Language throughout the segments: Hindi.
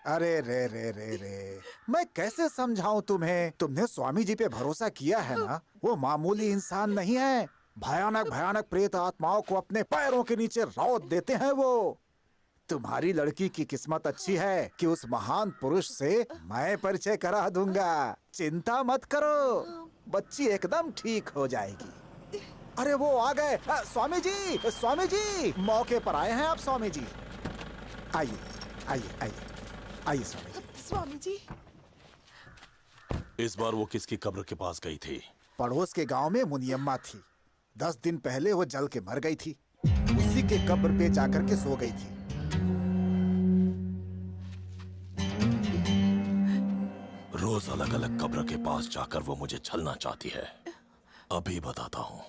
अरे रे रे रे रे, मैं कैसे समझाऊं तुम्हें? तुमने स्वामी जी पे भरोसा किया है ना? वो मामूली इंसान नहीं है। भयानक भयानक प्रेत आत्माओं को अपने पैरों के नीचे रौंद देते हैं वो। तुम्हारी लड़की की किस्मत अच्छी है कि उस महान पुरुष से मैं परिचय करा दूंगा। चिंता मत करो, बच्ची एकदम ठीक हो जाएगी। अरे वो आ गए। स्वामी जी, स्वामी जी, मौके पर आए हैं आप स्वामी जी। आइए आइए आइए आइए स्वामी जी। स्वामी जी, इस बार वो किसकी कब्र के पास गई थी? पड़ोस के गांव में मुनियम्मा थी। 10 दिन पहले वो जल के मर गई थी। उसी के कब्र पे जाकर के सो गई थी। रोज अलग अलग कब्र के पास जाकर वो मुझे छलना चाहती है। अभी बताता हूँ।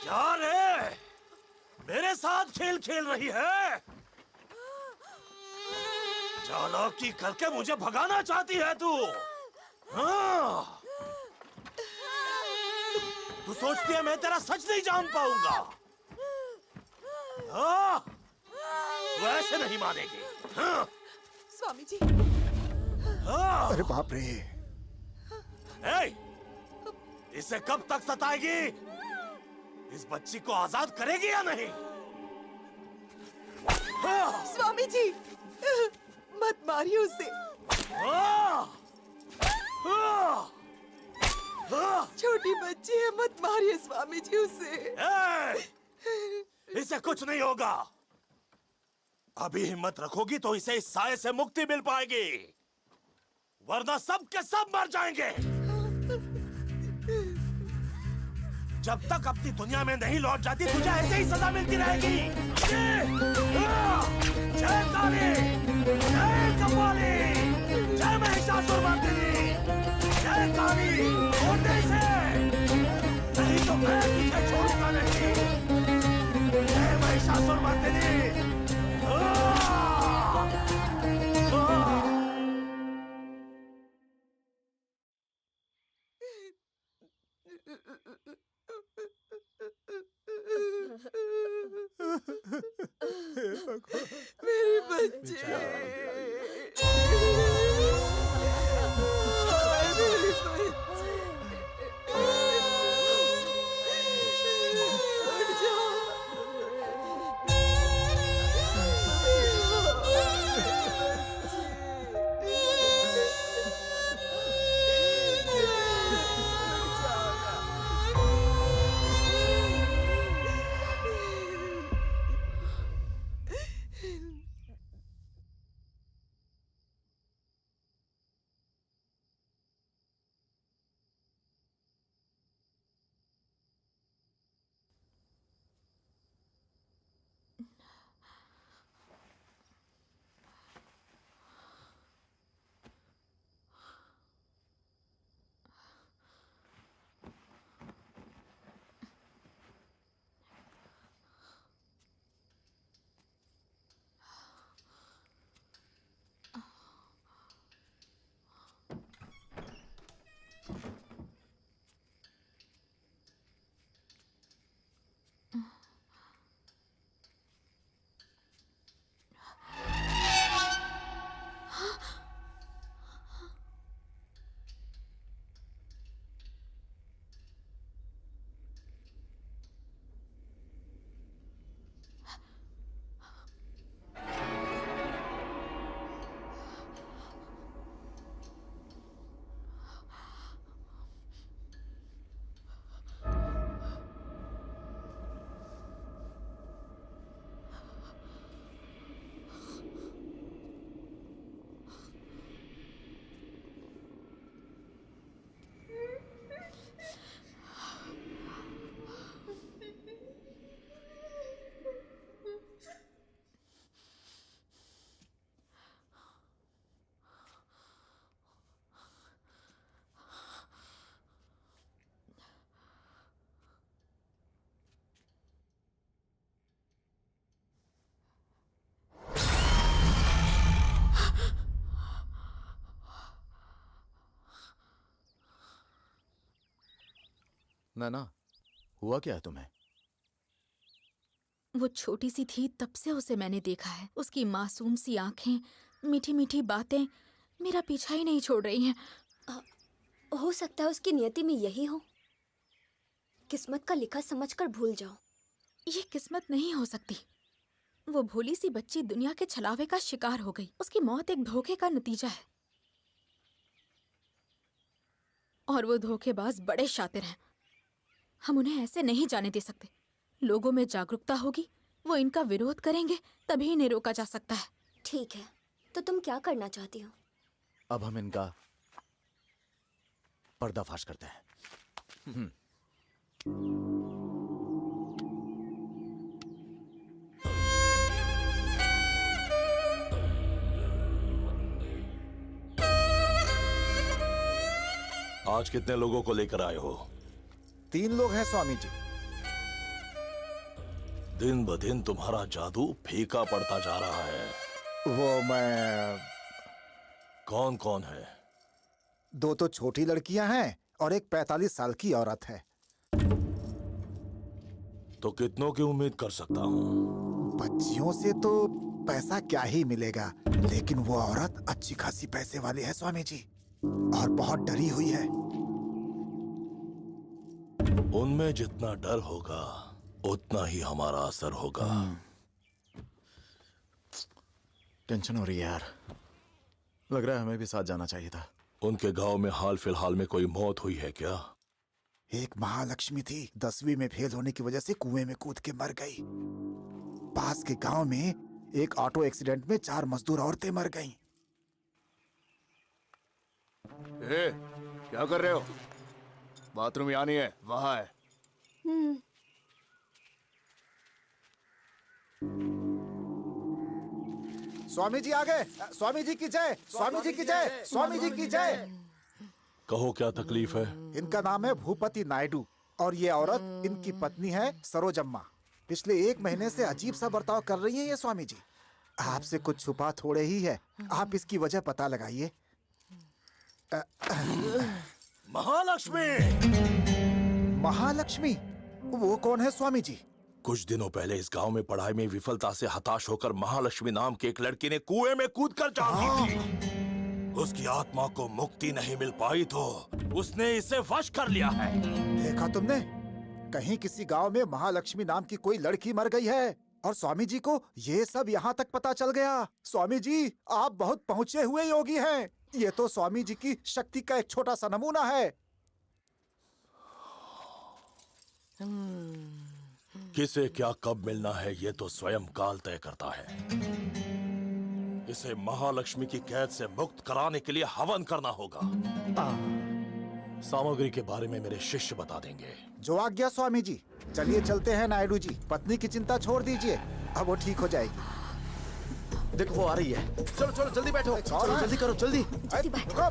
क्या रे? मेरे साथ खेल खेल रही है? चालाकी करके मुझे भगाना चाहती है तू? हाँ? तू सोचती है मैं तेरा सच नहीं जान पाऊंगा? हाँ? वो ऐसे नहीं मानेगी। हाँ? स्वामी जी। हाँ? अरे बाप रे। ए, इसे कब तक सताएगी? इस बच्ची को आजाद करेगी या नहीं? हाँ? स्वामी जी, मत मारिए उसे। हाँ? हाँ? हाँ? छोटी बच्ची है, मत मारिए स्वामी जी उसे। इसे कुछ नहीं होगा। अभी हिम्मत रखोगी तो इसे इस साये से मुक्ति मिल पाएगी, वरना सब के सब मर जाएंगे। जब तक अपनी दुनिया में नहीं लौट जाती तुझे ऐसे ही सजा मिलती रहेगी। जय काली, जय कपाली, जय महिषासुरमर्दिनी, जय काली, छोड़ने से नहीं तो मैं तुझे छोड़ूंगा नहीं। जय महिषासुरमर्दिनी। मेरे बच्चे। मेरे बच्चे। उठ जाओ। नैना, हुआ क्या है तुम्हें? वो छोटी सी थी तब से उसे मैंने देखा है। उसकी मासूम सी आंखें, मीठी मीठी बातें मेरा पीछा ही नहीं छोड़ रही हैं। हो सकता है उसकी नियति में यही हो। किस्मत का लिखा समझकर भूल जाओ। ये किस्मत नहीं हो सकती। वो भोली सी बच्ची दुनिया के छलावे का शिकार हो गई। उसकी मौत एक धोखे का नतीजा है। और वो धोखेबाज बड़े शातिर हैं। हम उन्हें ऐसे नहीं जाने दे सकते। लोगों में जागरूकता होगी, वो इनका विरोध करेंगे, तभी इन्हें रोका जा सकता है। ठीक है, तो तुम क्या करना चाहती हो? अब हम इनका पर्दाफाश करते हैं। आज कितने लोगों को लेकर आए हो? 3 लोग हैं स्वामी जी। दिन ब दिन तुम्हारा जादू फीका पड़ता जा रहा है। वो मैं कौन कौन है? 2 तो छोटी लड़कियां हैं और एक 45 साल की औरत है। तो कितनों की उम्मीद कर सकता हूँ? बच्चियों से तो पैसा क्या ही मिलेगा, लेकिन वो औरत अच्छी खासी पैसे वाली है स्वामी जी, और बहुत डरी हुई है। उनमें जितना डर होगा उतना ही हमारा असर होगा। टेंशन हो रही है यार। लग रहा है हमें भी साथ जाना चाहिए था। उनके गांव में हाल फिलहाल में कोई मौत हुई है क्या? एक महालक्ष्मी थी, 10वीं में फेल होने की वजह से कुएं में कूद के मर गई। पास के गांव में एक ऑटो एक्सीडेंट में 4 मजदूर औरतें मर गईं। क्या कर रहे हो? बाथरूम यहाँ नहीं है, वहां है। स्वामी जी आ गए। स्वामी जी की जय, स्वामी जी की जय, स्वामी जी की जय। कहो क्या तकलीफ है? इनका नाम है भूपति नायडू और ये औरत इनकी पत्नी है सरोजम्मा। पिछले 1 महीने से अजीब सा बर्ताव कर रही है ये स्वामी जी। आपसे कुछ छुपा थोड़े ही है, आप इसकी वजह पता लगाइए। महालक्ष्मी! महालक्ष्मी? वो कौन है स्वामी जी? कुछ दिनों पहले इस गांव में पढ़ाई में विफलता से हताश होकर महालक्ष्मी नाम की एक लड़की ने कुएं में कूदकर जान दी थी। उसकी आत्मा को मुक्ति नहीं मिल पाई तो उसने इसे वश कर लिया है। देखा तुमने? कहीं किसी गांव में महालक्ष्मी नाम की कोई लड़की मर गई है और स्वामी जी को ये सब यहाँ तक पता चल गया। स्वामी जी, आप बहुत पहुँचे हुए योगी हैं। ये तो स्वामी जी की शक्ति का एक छोटा सा नमूना है। किसे क्या कब मिलना है ये तो स्वयं काल तय करता है। इसे महालक्ष्मी की कैद से मुक्त कराने के लिए हवन करना होगा। सामग्री के बारे में मेरे शिष्य बता देंगे। जो आज्ञा स्वामी जी। चलिए चलते हैं नायडू जी, पत्नी की चिंता छोड़ दीजिए, अब वो ठीक हो जाएगी। देखो वो आ रही है। चलो चलो जल्दी बैठो। चलो जल्दी करो, जल्दी। जल्दी बैठो।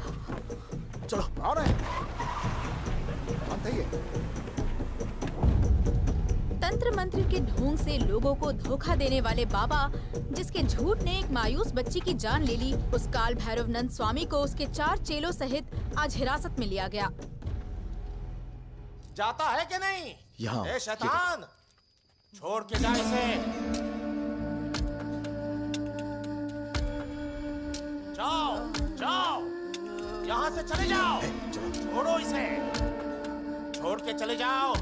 चलो आओ रहे हैं। तंत्र मंत्र के ढोंग से लोगों को धोखा देने वाले बाबा, जिसके झूठ ने एक मायूस बच्ची की जान ले ली, उस काल भैरव नंद स्वामी को उसके 4 चेलों सहित आज हिरासत में लिया गया। जाता है कि नहीं? यहाँ। ए शैतान, छोड़ के जा इसे। जाओ जाओ, यहाँ से चले जाओ। छोड़ो इसे, छोड़ के चले जाओ।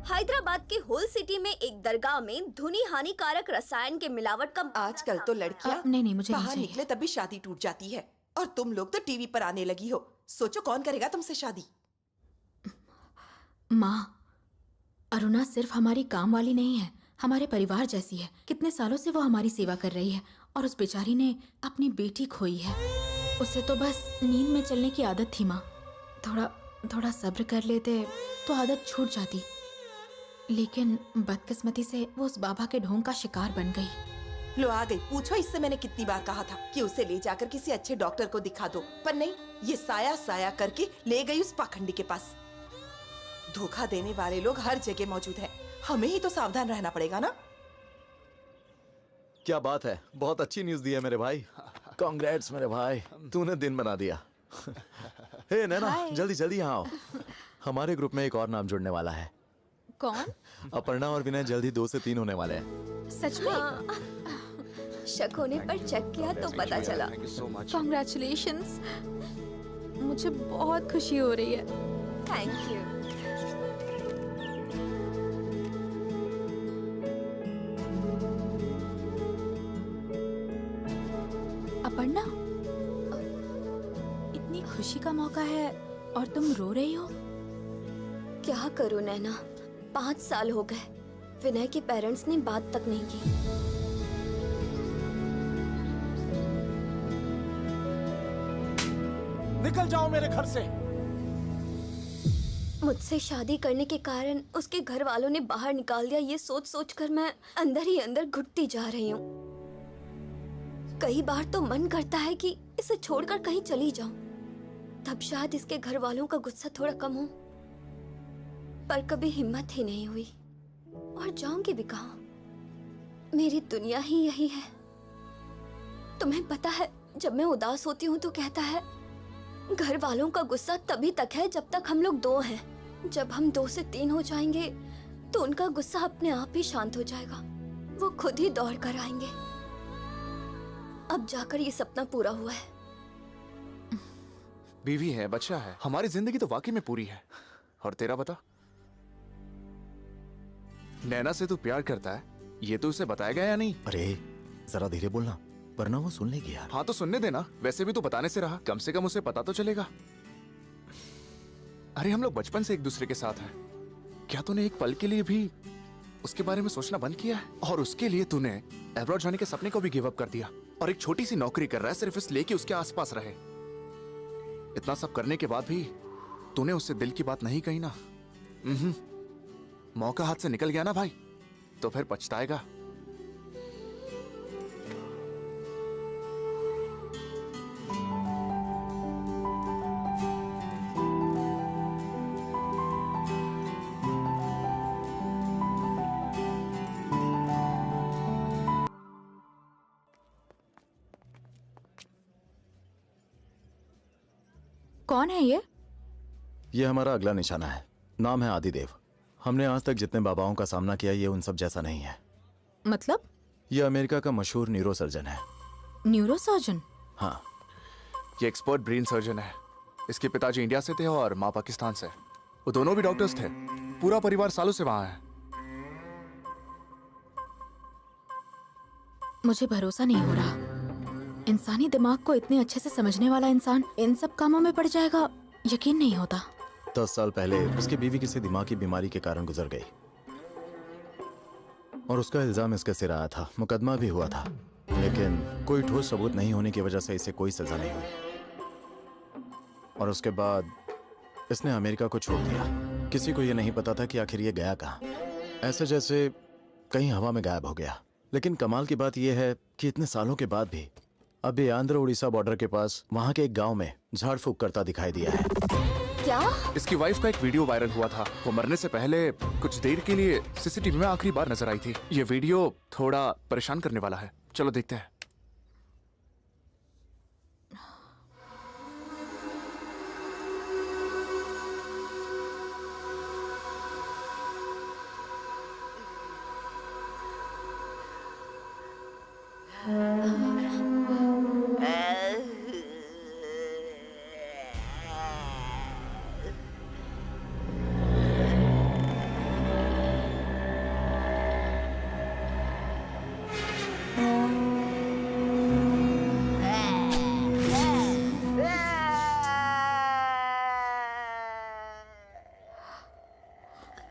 हैदराबाद के होल सिटी में एक दरगाह में धुनी हानिकारक रसायन के मिलावट का आजकल तो लड़कियां नहीं, मुझे नहीं बाहर चाहिए। निकले तभी शादी टूट जाती है, और तुम लोग तो टीवी पर आने लगी हो। सोचो कौन करेगा तुमसे शादी? माँ, अरुणा सिर्फ हमारी काम वाली नहीं है, हमारे परिवार जैसी है। कितने सालों से वो हमारी सेवा कर रही है और उस बेचारी ने अपनी बेटी खोई है। उसे तो बस नींद में चलने की आदत थी माँ। थोड़ा सब्र कर लेते तो आदत छूट जाती, लेकिन बदकिस्मती से वो उस बाबा के ढोंग का शिकार बन गई। लो आ गई। पूछो इससे मैंने कितनी बार कहा था कि उसे ले जाकर किसी अच्छे डॉक्टर को दिखा दो, पर नहीं, ये साया साया करके ले गई उस पाखंडी के पास। धोखा देने वाले लोग हर जगह मौजूद हैं, हमें ही तो सावधान रहना पड़ेगा ना। क्या बात है, बहुत अच्छी न्यूज़ दी है मेरे भाई। कांग्रेट्स मेरे भाई, तूने दिन बना दिया। हे नैना, जल्दी जल्दी यहाँ आओ। हमारे ग्रुप में एक और नाम जुड़ने वाला है। कौन? अपर्णा और विनय जल्दी 2 से 3 होने वाले हैं। सच में? शक होने पर चेक किया तो पता चला। कॉन्ग्रेचुलेशंस, मुझे बहुत खुशी हो रही है। Thank you. अपर्णा, इतनी खुशी का मौका है और तुम रो रही हो। क्या करूं नैना, 5 साल हो गए, विनय के पेरेंट्स ने बात तक नहीं की। निकल जाओ मेरे घर से। मुझसे शादी करने के कारण उसके घर वालों ने बाहर निकाल दिया, ये सोच सोच कर मैं अंदर ही अंदर घुटती जा रही हूँ। कई बार तो मन करता है कि इसे छोड़कर कहीं चली जाऊं, तब शायद इसके घर वालों का गुस्सा थोड़ा कम हो, पर कभी हिम्मत ही नहीं हुई। और जाऊंगी भी कहाँ? मेरी दुनिया ही यही है। तुम्हें पता है, जब मैं उदास होती हूँ तो कहता है घर वालों का गुस्सा तभी तक है जब तक हम लोग 2 हैं। जब हम 2 से 3 हो जाएंगे तो उनका गुस्सा अपने आप ही शांत हो जाएगा, वो खुद ही दौड़ कर आएंगे। अब जाकर ये सपना पूरा हुआ है। बीवी है, बच्चा है, हमारी जिंदगी तो वाकई में पूरी है। और तेरा बता, नैना से तू प्यार करता है, ये तो उसे बताया या नहीं? अरे जरा धीरे बोलना, वरना वो सुन लेगी यार। हाँ तो सुनने देना, वैसे भी तू बताने से रहा, कम से कम उसे पता तो चलेगा। अरे हम लोग बचपन से एक दूसरे के साथ हैं, क्या तूने एक पल के लिए भी उसके बारे में सोचना बंद किया है? और उसके लिए तूने अब्रॉड जाने के सपने को भी गिव अप कर दिया और एक छोटी सी नौकरी कर रहा है सिर्फ इसलिए कि उसके आसपास रहे। इतना सब करने के बाद भी तूने उससे दिल की बात नहीं कही ना। मौका हाथ से निकल गया ना भाई, तो फिर पछताएगा। कौन है ये? ये हमारा अगला निशाना है। नाम है आदिदेव। हमने आज तक जितने बाबाओं का सामना किया, ये उन सब जैसा नहीं है। मतलब? ये अमेरिका का मशहूर न्यूरो सर्जन है। Neuro surgeon? हाँ, ये एक्सपर्ट ब्रेन सर्जन है। इसके पिताजी इंडिया से थे और माँ पाकिस्तान से। वो दोनों भी डॉक्टर्स थे। पूरा परिवार सालों से वहां है। मुझे भरोसा नहीं हो रहा। इंसानी दिमाग को इतने अच्छे से समझने वाला इंसान इन सब कामों में पड़ जाएगा, यकीन नहीं होता। 10 साल पहले उसकी बीवी किसी दिमागी बीमारी के कारण गुजर गई और उसका इल्जाम इसके सिर आया था। मुकदमा भी हुआ था, लेकिन कोई ठोस सबूत नहीं होने की वजह से इसे कोई सजा नहीं हुई। और उसके बाद इसने अमेरिका को छोड़ दिया। किसी को ये नहीं पता था कि आखिर ये गया कहाँ। ऐसे जैसे कहीं हवा में गायब हो गया। लेकिन कमाल की बात यह है कि इतने सालों के बाद भी अभी आंध्र उड़ीसा बॉर्डर के पास वहाँ के एक गांव में झाड़ फूक करता दिखाई दिया है। क्या? इसकी वाइफ का एक वीडियो वायरल हुआ था। वो मरने से पहले कुछ देर के लिए सीसीटीवी में आखिरी बार नजर आई थी। ये वीडियो थोड़ा परेशान करने वाला है, चलो देखते हैं।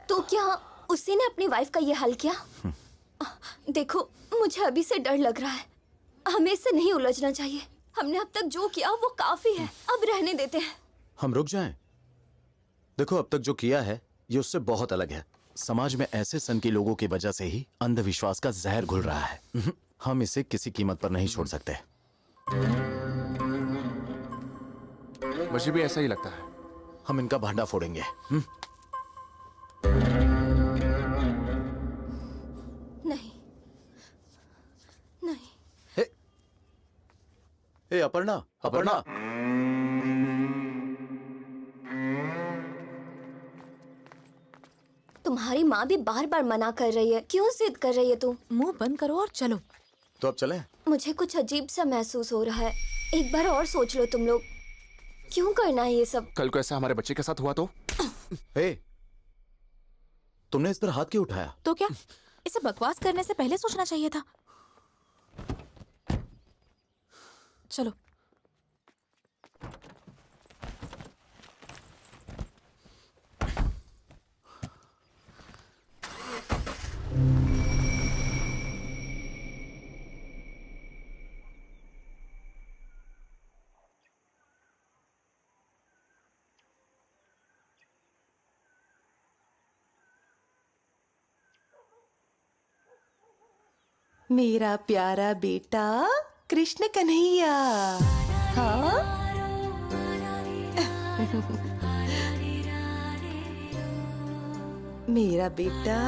तो क्या उसी ने अपनी वाइफ का ये हाल किया? देखो, मुझे अभी से डर लग रहा है। हमें इससे नहीं उलझना चाहिए। हमने अब तक जो किया वो काफी है, अब रहने देते हैं। हम रुक जाएं? देखो, अब तक जो किया है ये उससे बहुत अलग है। समाज में ऐसे सनकी लोगों की वजह से ही अंधविश्वास का जहर घुल रहा है। हम इसे किसी कीमत पर नहीं छोड़ सकते। मुझे भी ऐसा ही लगता है। हम इनका भांडा फोड़ेंगे। अपर्णा, अपर्णा। तुम्हारी माँ भी बार बार मना कर रही है, क्यों जिद कर रही है तू? मुंह बंद करो और चलो। तो अब चलें? मुझे कुछ अजीब सा महसूस हो रहा है। एक बार और सोच लो तुम लोग, क्यों करना है ये सब? कल को ऐसा हमारे बच्चे के साथ हुआ तो? हे, तुमने इस पर हाथ क्यों उठाया? तो क्या, इसे बकवास करने से पहले सोचना चाहिए था। चलो। मेरा प्यारा बेटा कृष्ण कन्हैया। हाँ मेरा बेटा।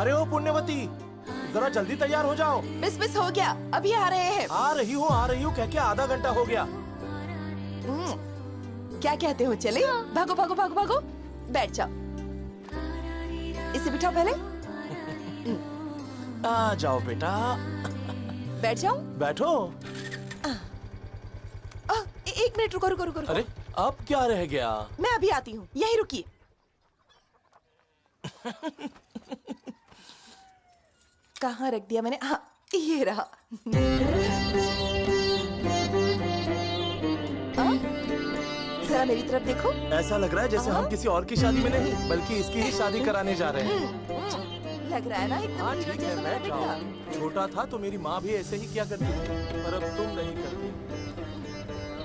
अरे ओ पुण्यवती, जरा जल्दी तैयार हो जाओ। बस हो गया, अभी आ रहे हैं। आ रही हूँ कह के आधा घंटा हो गया। क्या कहते हो, चले? भागो भागो भागो भागो, बैठ जाओ। इसे बिठाओ पहले। आ जाओ बेटा, बैठ जाओ। बैठो। एक मिनट रुको रुको रुको रुको। अरे अब क्या रह गया? मैं अभी आती हूँ, यहीं रुकिए। कहाँ रख दिया मैंने? हाँ, ये रहा। जरा मेरी तरफ देखो। ऐसा लग रहा है जैसे हम किसी और की शादी में नहीं बल्कि इसकी ही शादी कराने जा रहे हैं। लग रहा है ना एकदम हाँ हीरो ठीक है, जैसा बैठ बेटा। जाओ। छोटा था तो मेरी माँ भी ऐसे ही किया करती थी, पर अब तुम नहीं करती।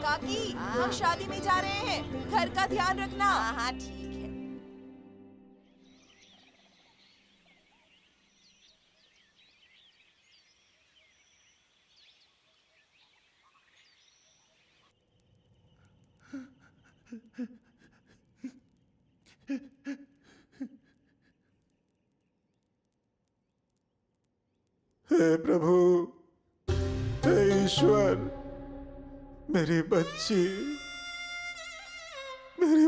काकी, हम शादी में जा रहे हैं, घर का ध्यान रखना। हाँ ठीक है। हे प्रभु, हे ईश्वर, मेरी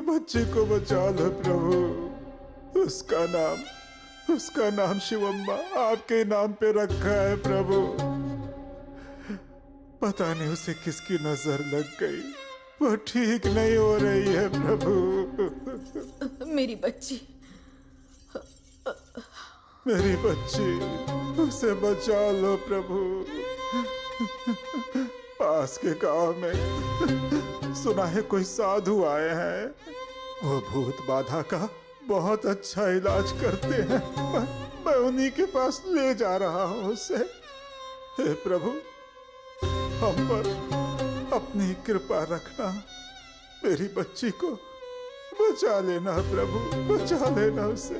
बच्ची को बचा लो प्रभु। उसका नाम शिवम्मा आपके नाम पे रखा है प्रभु। पता नहीं उसे किसकी नजर लग गई, वो ठीक नहीं हो रही है प्रभु। मेरी बच्ची, मेरी बच्ची, उसे बचा लो प्रभु। पास के गांव में सुना है कोई साधु आए हैं, वो भूत बाधा का बहुत अच्छा इलाज करते हैं। मैं उन्हीं के पास ले जा रहा हूँ उसे। हे प्रभु, हम पर अपनी कृपा रखना, मेरी बच्ची को बचा लेना प्रभु, बचा लेना उसे,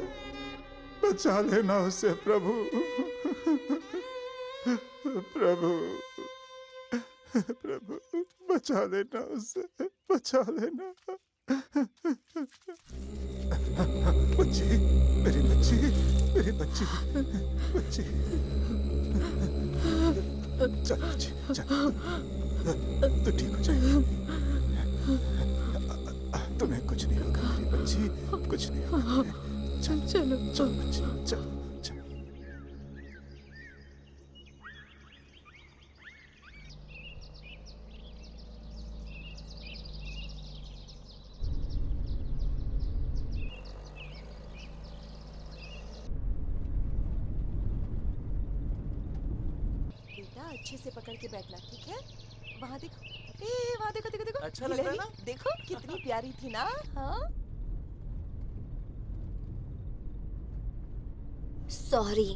बचा लेना उसे प्रभु। प्रभु, प्रभु, बचा लेना उसे, बचा लेना। बच्ची, मेरी बच्ची, मेरी बच्ची, बच्ची। चल बच्ची, चल, तू ठीक हो जाएगी। तुम्हें कुछ नहीं होगा मेरी बच्ची, कुछ नहीं होगा। चल चलो चल बच्ची, चल चल। बेटा अच्छे से पकड़ के बैठना, ठीक है? वहाँ देखो, वहाँ देखो देखो देखो। अच्छा लग रहा है ना? देखो कितनी प्यारी थी ना। हाँ सॉरी।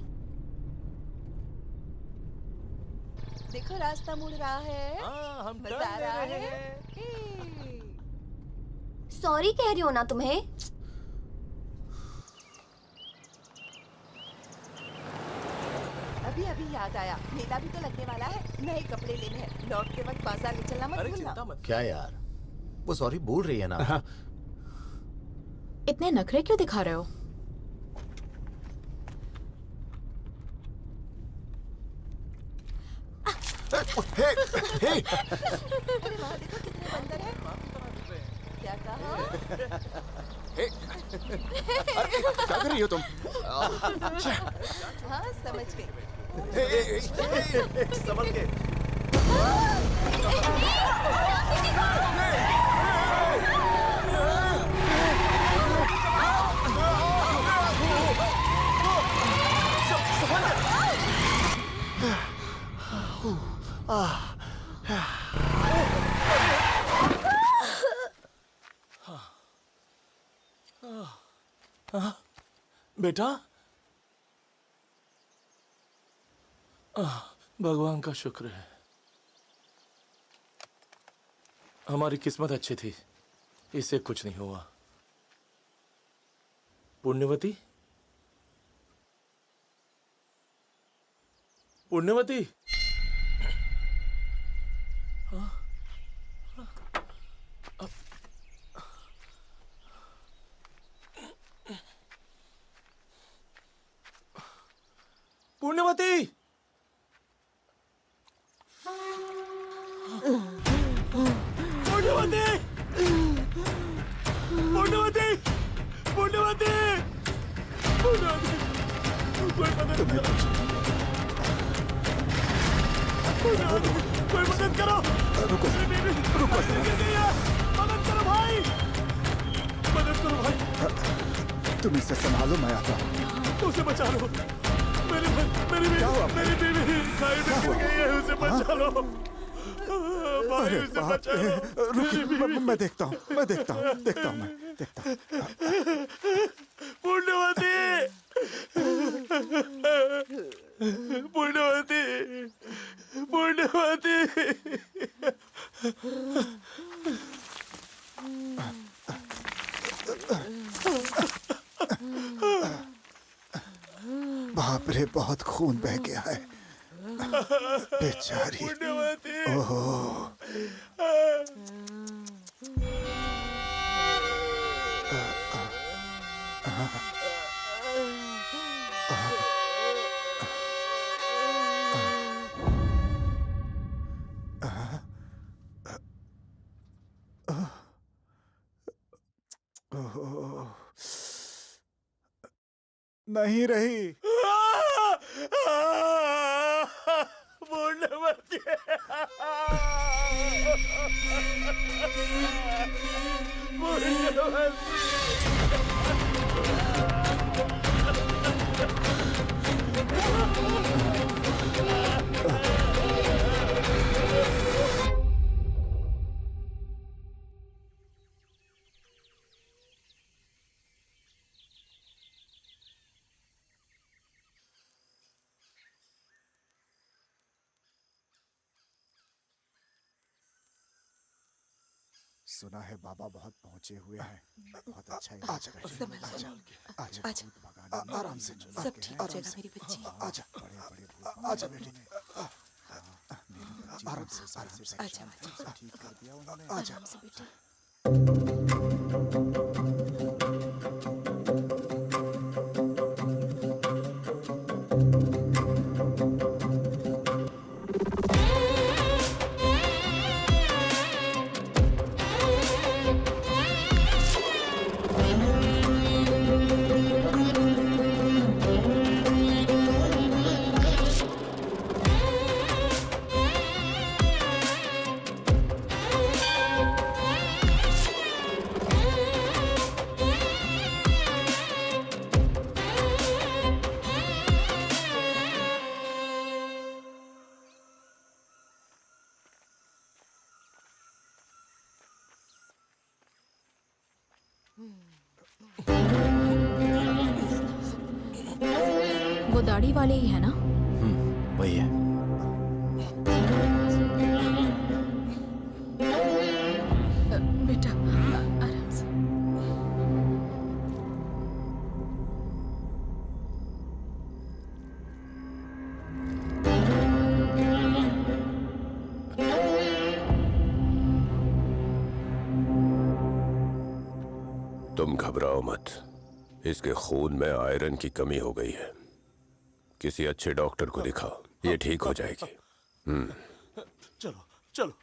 देखो रास्ता मुड़ रहा है। हाँ, हम मजा टर्न आ ले रहा रहे है। हैं। सॉरी कह रही हो ना तुम्हें? अभी अभी याद आया, मेला भी तो लगने वाला है, नए कपड़े लेने हैं। लौटते वक्त बाजार ले चलना मत अरे भूलना। चिंता मत। क्या यार, वो सॉरी बोल रही है ना। इतने नखरे क्यों दिखा रहे हो? हे हे अरे वहाँ देखो कितने बंदर हैं। क्या कहा? हे अरे क्या कर रही हो तुम? हाँ समझ गई। संभल के। बेटा, भगवान का शुक्र है, हमारी किस्मत अच्छी थी, इससे कुछ नहीं हुआ। पुण्यवती, पुण्यवती, पुण्यवती, पुण्यवती, पुण्यवती, पुण्यवती, पुण्यवती, कोई मदद करो, कोई मदद करो, रुको रुको जरा। मदद करो भाई, मदद करो भाई, तुम इसे संभालो, मैं आता हूँ। उसे बचा लो, मेरी बीवी खाई में गिर गई है, उसे बचा लो भाई, अरे उसे बाप बचा रे, लो। रुकिए, मैं देखता हूँ, मैं देखता हूँ। पुण्यवती, पुण्यवती, पुण्यवती, बाप रे, बहुत खून बह गया है, बेचारी। पुण्यवती, ओहो, ओहो, नहीं रही। पुण्यवती, सुना है बाबा बहुत पहुंचे हुए हैं, बहुत अच्छा है। आजा बेटी, आजा, आजा, आराम से, सब ठीक हो जाएगा मेरी बच्ची। आजा, आजा बेटी, आराम से, आजा बच्ची। ठीक कर दिया उन्होंने। आजा आराम से बेटी। वो दाढ़ी वाले ही है ना? वही है। बेटा आराम से। तुम घबराओ मत, इसके खून में आयरन की कमी हो गई है। किसी अच्छे डॉक्टर को दिखाओ, ये ठीक हो जाएगी। चलो।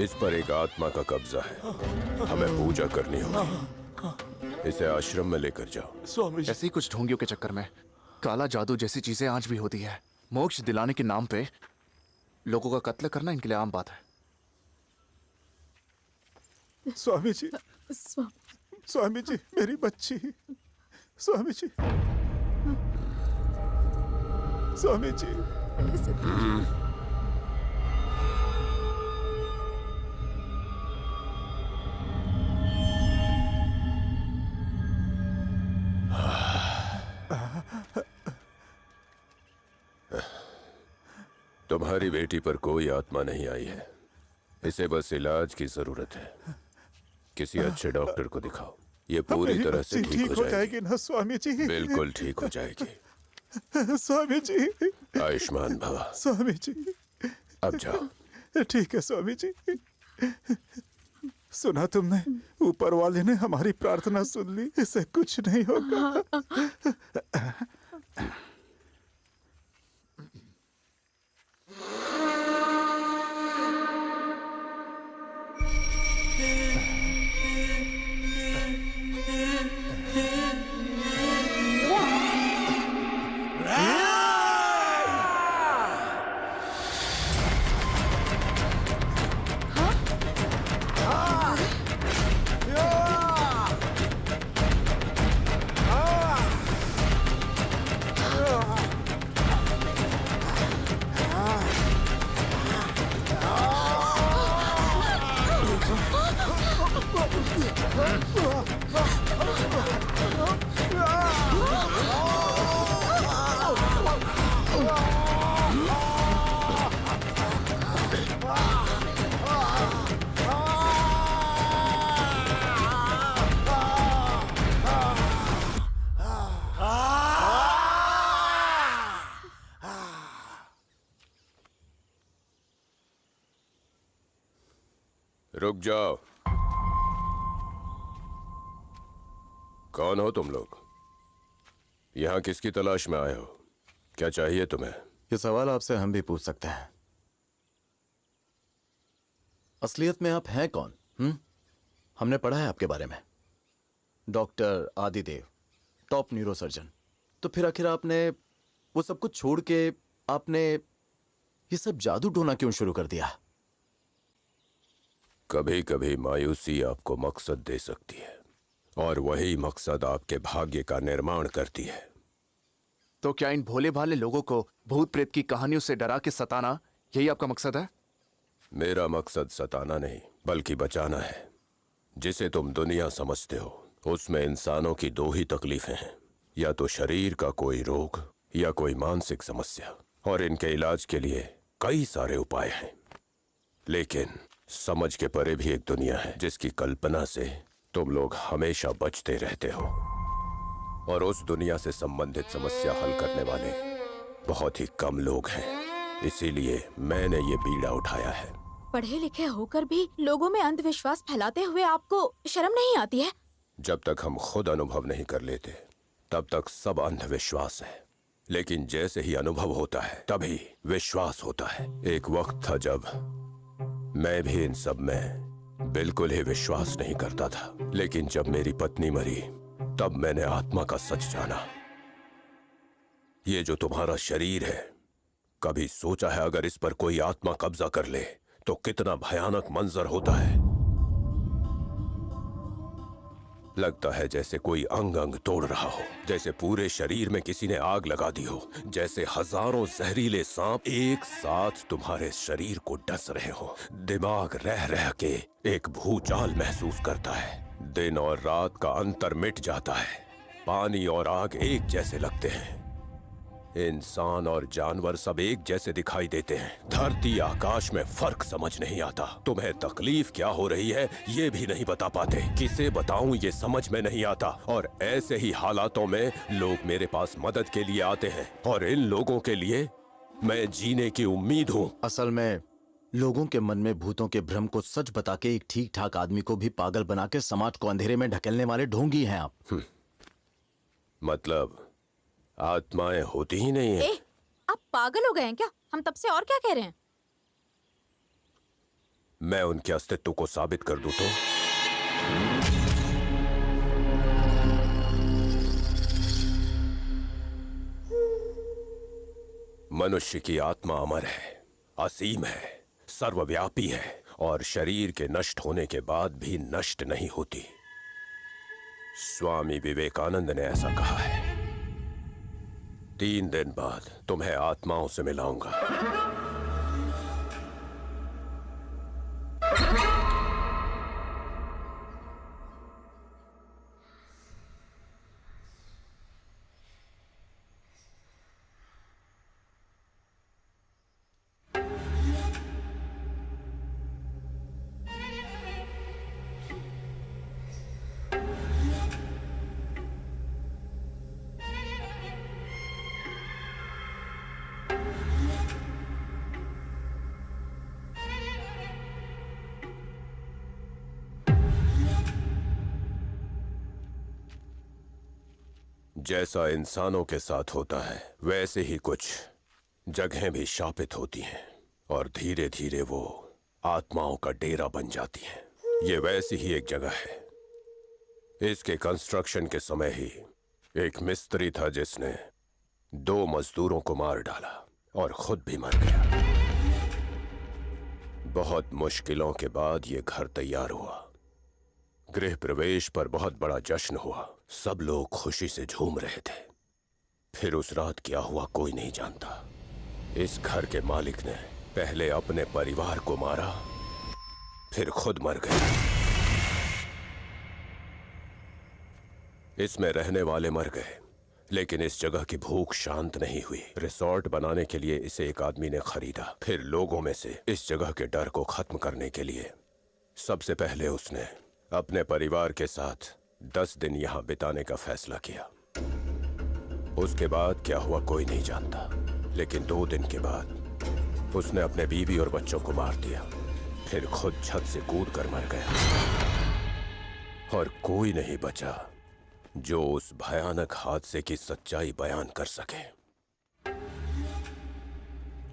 इस पर एक आत्मा का कब्जा है, हमें पूजा करनी होगी। इसे आश्रम में लेकर जाओ। स्वामी जी, ऐसे ही कुछ ढोंगियों के चक्कर में काला जादू जैसी चीजें आज भी होती है। मोक्ष दिलाने के नाम पे लोगों का कत्ल करना इनके लिए आम बात है। स्वामी जी, स्वामी जी, मेरी बच्ची, स्वामी जी, स्वामी जी। तुम्हारी बेटी पर कोई आत्मा नहीं आई है, इसे बस इलाज की जरूरत है। किसी अच्छे डॉक्टर को दिखाओ, ये पूरी मेरी तरह से बच्ची ठीक हो जाएगी। ना स्वामी जी? बिल्कुल ठीक हो जाएगी। स्वामी जी, आयुष्मान भव। स्वामी जी, अब जाओ। ठीक है स्वामी जी। सुना तुमने, ऊपर वाले ने हमारी प्रार्थना सुन ली, इसे कुछ नहीं होगा। रुक जाओ। कौन हो तुम लोग? यहाँ किसकी तलाश में आए हो? क्या चाहिए तुम्हें? ये सवाल आपसे हम भी पूछ सकते हैं। असलियत में आप हैं कौन? हमने पढ़ा है आपके बारे में, डॉक्टर आदिदेव, टॉप न्यूरोसर्जन। तो फिर आखिर आपने वो सब कुछ छोड़ के आपने ये सब जादू टोना क्यों शुरू कर दिया? कभी कभी मायूसी आपको मकसद दे सकती है, और वही मकसद आपके भाग्य का निर्माण करती है। तो क्या इन भोले भाले लोगों को भूत प्रेत की कहानियों से डरा के सताना यही आपका मकसद है? मेरा मकसद सताना नहीं, बल्कि बचाना है। जिसे तुम दुनिया समझते हो, उसमें इंसानों की दो ही तकलीफें हैं, या तो शरीर का कोई रोग या कोई मानसिक समस्या, और इनके इलाज के लिए कई सारे उपाय हैं। लेकिन समझ के परे भी एक दुनिया है जिसकी कल्पना से तुम लोग हमेशा बचते रहते हो, और उस दुनिया से संबंधित समस्या हल करने वाले बहुत ही कम लोग हैं। इसीलिए मैंने ये बीड़ा उठाया है। पढ़े लिखे होकर भी लोगों में अंधविश्वास फैलाते हुए आपको शर्म नहीं आती है? जब तक हम खुद अनुभव नहीं कर लेते तब तक सब अंधविश्वास है, लेकिन जैसे ही अनुभव होता है तभी विश्वास होता है। एक वक्त था जब मैं भी इन सब में बिल्कुल ही विश्वास नहीं करता था, लेकिन जब मेरी पत्नी मरी तब मैंने आत्मा का सच जाना। ये जो तुम्हारा शरीर है, कभी सोचा है अगर इस पर कोई आत्मा कब्जा कर ले तो कितना भयानक मंजर होता है? लगता है जैसे कोई अंग अंग तोड़ रहा हो, जैसे पूरे शरीर में किसी ने आग लगा दी हो, जैसे हजारों जहरीले सांप एक साथ तुम्हारे शरीर को डस रहे हो। दिमाग रह रह के एक भूचाल महसूस करता है। दिन और रात का अंतर मिट जाता है। पानी और आग एक जैसे लगते हैं। इंसान और जानवर सब एक जैसे दिखाई देते हैं। धरती आकाश में फर्क समझ नहीं आता। तुम्हें तकलीफ क्या हो रही है ये भी नहीं बता पाते। किसे बताऊं ये समझ में नहीं आता। और ऐसे ही हालातों में लोग मेरे पास मदद के लिए आते हैं और इन लोगों के लिए मैं जीने की उम्मीद हूँ। असल में लोगों के मन में भूतों के भ्रम को सच बता के एक ठीक ठाक आदमी को भी पागल बना के समाज को अंधेरे में ढकेलने वाले ढोंगी हैं आप। मतलब आत्माएं होती ही नहीं है। आप पागल हो गए हैं क्या? हम तब से और क्या कह रहे हैं? मैं उनके अस्तित्व को साबित कर दूं तो? मनुष्य की आत्मा अमर है, असीम है, सर्वव्यापी है और शरीर के नष्ट होने के बाद भी नष्ट नहीं होती। स्वामी विवेकानंद ने ऐसा कहा है। 3 दिन बाद तुम्हें आत्माओं से मिलाऊंगा। जैसा इंसानों के साथ होता है वैसे ही कुछ जगहें भी शापित होती हैं और धीरे धीरे वो आत्माओं का डेरा बन जाती हैं। ये वैसी ही एक जगह है। इसके कंस्ट्रक्शन के समय ही एक मिस्त्री था जिसने 2 मजदूरों को मार डाला और खुद भी मर गया। बहुत मुश्किलों के बाद ये घर तैयार हुआ। गृह प्रवेश पर बहुत बड़ा जश्न हुआ। सब लोग खुशी से झूम रहे थे। फिर उस रात क्या हुआ कोई नहीं जानता। इस घर के मालिक ने पहले अपने परिवार को मारा, फिर खुद मर गया। इसमें रहने वाले मर गए, लेकिन इस जगह की भूख शांत नहीं हुई। रिसोर्ट बनाने के लिए इसे एक आदमी ने खरीदा। फिर लोगों में से इस जगह के डर को खत्म करने के लिए सबसे पहले उसने अपने परिवार के साथ 10 दिन यहां बिताने का फैसला किया। उसके बाद क्या हुआ कोई नहीं जानता, लेकिन 2 दिन के बाद उसने अपने बीवी और बच्चों को मार दिया। फिर खुद छत से कूद कर मर गया और कोई नहीं बचा जो उस भयानक हादसे की सच्चाई बयान कर सके।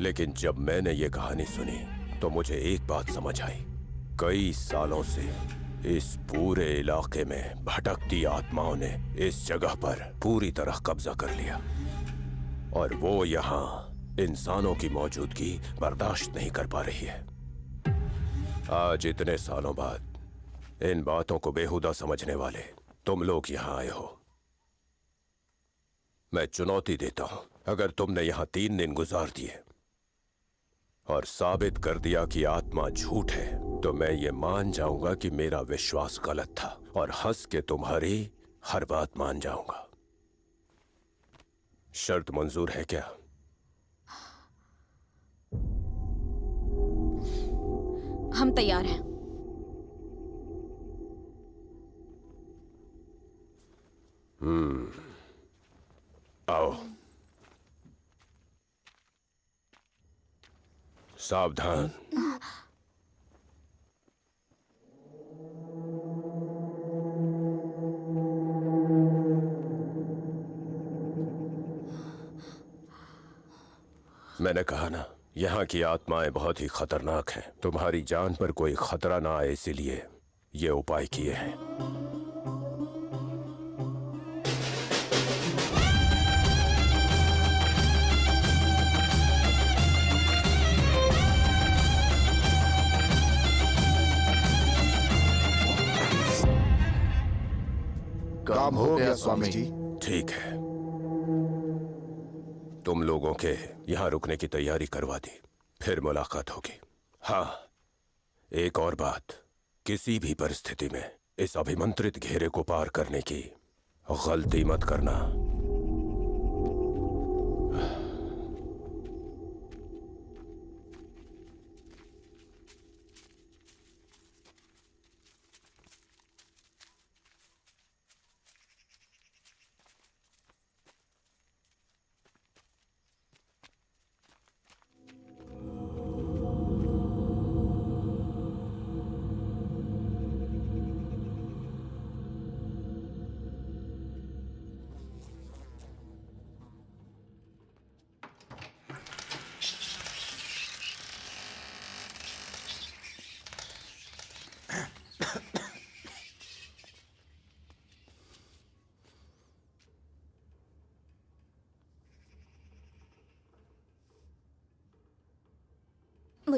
लेकिन जब मैंने ये कहानी सुनी तो मुझे एक बात समझ आई। कई सालों से इस पूरे इलाके में भटकती आत्माओं ने इस जगह पर पूरी तरह कब्जा कर लिया और वो यहाँ इंसानों की मौजूदगी बर्दाश्त नहीं कर पा रही है। आज इतने सालों बाद इन बातों को बेहुदा समझने वाले तुम लोग यहाँ आए हो। मैं चुनौती देता हूं, अगर तुमने यहाँ 3 दिन गुजार दिए और साबित कर दिया कि आत्मा झूठ है तो मैं ये मान जाऊंगा कि मेरा विश्वास गलत था और हंस के तुम्हारी हर बात मान जाऊंगा। शर्त मंजूर है क्या? हम तैयार हैं। आओ। सावधान। मैंने कहा ना, यहाँ की आत्माएं बहुत ही खतरनाक हैं। तुम्हारी जान पर कोई खतरा ना आए इसीलिए ये उपाय किए हैं। काम हो गया स्वामी जी। ठीक है, तुम लोगों के यहाँ रुकने की तैयारी करवा दी, फिर मुलाकात होगी। हाँ, एक और बात, किसी भी परिस्थिति में इस अभिमंत्रित घेरे को पार करने की गलती मत करना।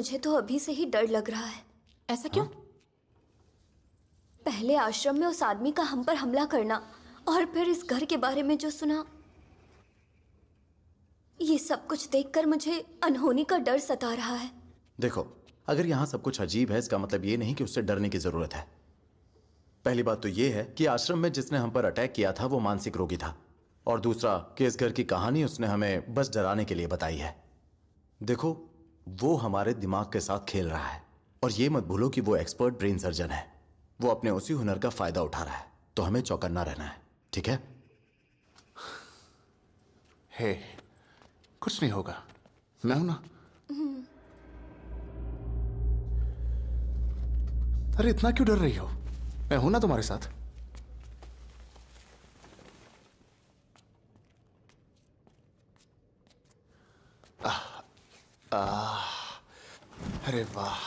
मुझे तो अभी से ही डर लग रहा है। ऐसा क्यों? पहले आश्रम में उस आदमी का हम पर हमला करना और फिर इस घर के बारे में जो सुना, ये सब कुछ देखकर मुझे अनहोनी का डर सता रहा है। देखो, अगर यहाँ सब कुछ अजीब है इसका मतलब ये नहीं कि उससे डरने की जरूरत है। पहली बात तो ये है कि आश्रम में जिसने हम पर अटैक किया था वो मानसिक रोगी था, और दूसरा कि इस घर की कहानी उसने हमें बस डराने के लिए बताई है। देखो, वो हमारे दिमाग के साथ खेल रहा है, और ये मत भूलो कि वो एक्सपर्ट ब्रेन सर्जन है। वो अपने उसी हुनर का फायदा उठा रहा है, तो हमें चौकन्ना रहना है, ठीक है? हे, कुछ नहीं होगा, मैं हूं ना। अरे इतना क्यों डर रही हो? मैं हूं ना तुम्हारे साथ। अरे वाह,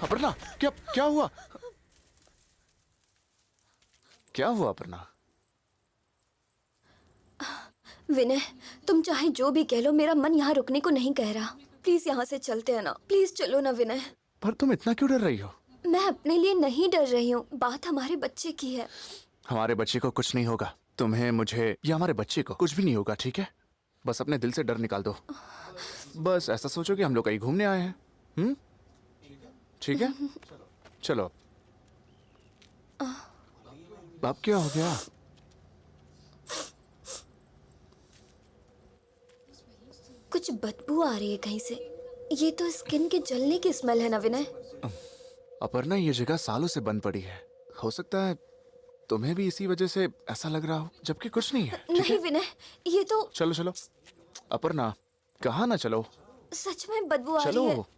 अपर्णा, क्या क्या हुआ? क्या हुआ अपर्णा? विनय, तुम चाहे जो भी कह लो, मेरा मन यहाँ रुकने को नहीं कह रहा। प्लीज यहाँ से चलते हैं ना, प्लीज चलो ना विनय। पर तुम इतना क्यों डर रही हो? मैं अपने लिए नहीं डर रही हूँ, बात हमारे बच्चे की है। हमारे बच्चे को कुछ नहीं होगा, तुम्हें, मुझे या हमारे बच्चे को कुछ भी नहीं होगा, ठीक है? बस अपने दिल से डर निकाल दो। बस ऐसा सोचो कि हम लोग कहीं घूमने आए हैं। ठीक है, चलो। अब क्या हो गया? कुछ बदबू आ रही है कहीं से। ये तो स्किन के जलने की स्मेल है ना विनय? अपर्णा, ये जगह सालों से बंद पड़ी है, हो सकता है तुम्हें भी इसी वजह से ऐसा लग रहा हो, जबकि कुछ नहीं है। ठीक नहीं है? विनय, ये तो चलो चलो। अपर्णा, कहाँ ना चलो, सच में बदबू आ रही चलो। है।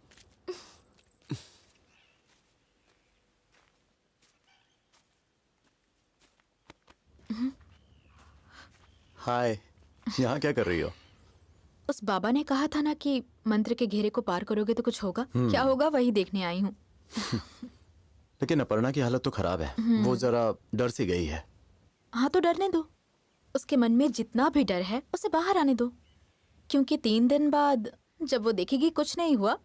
हाय, यहाँ क्या कर रही हो? उस बाबा ने कहा था ना कि मंत्र के घेरे को पार करोगे तो कुछ होगा। क्या होगा वही देखने आई हूँ। लेकिन अपर्णा की हालत तो खराब है, वो जरा डर सी गई है। हाँ तो डरने दो, उसके मन में जितना भी डर है उसे बाहर आने दो, क्योंकि 3 दिन बाद जब वो देखेगी कुछ नहीं हुआ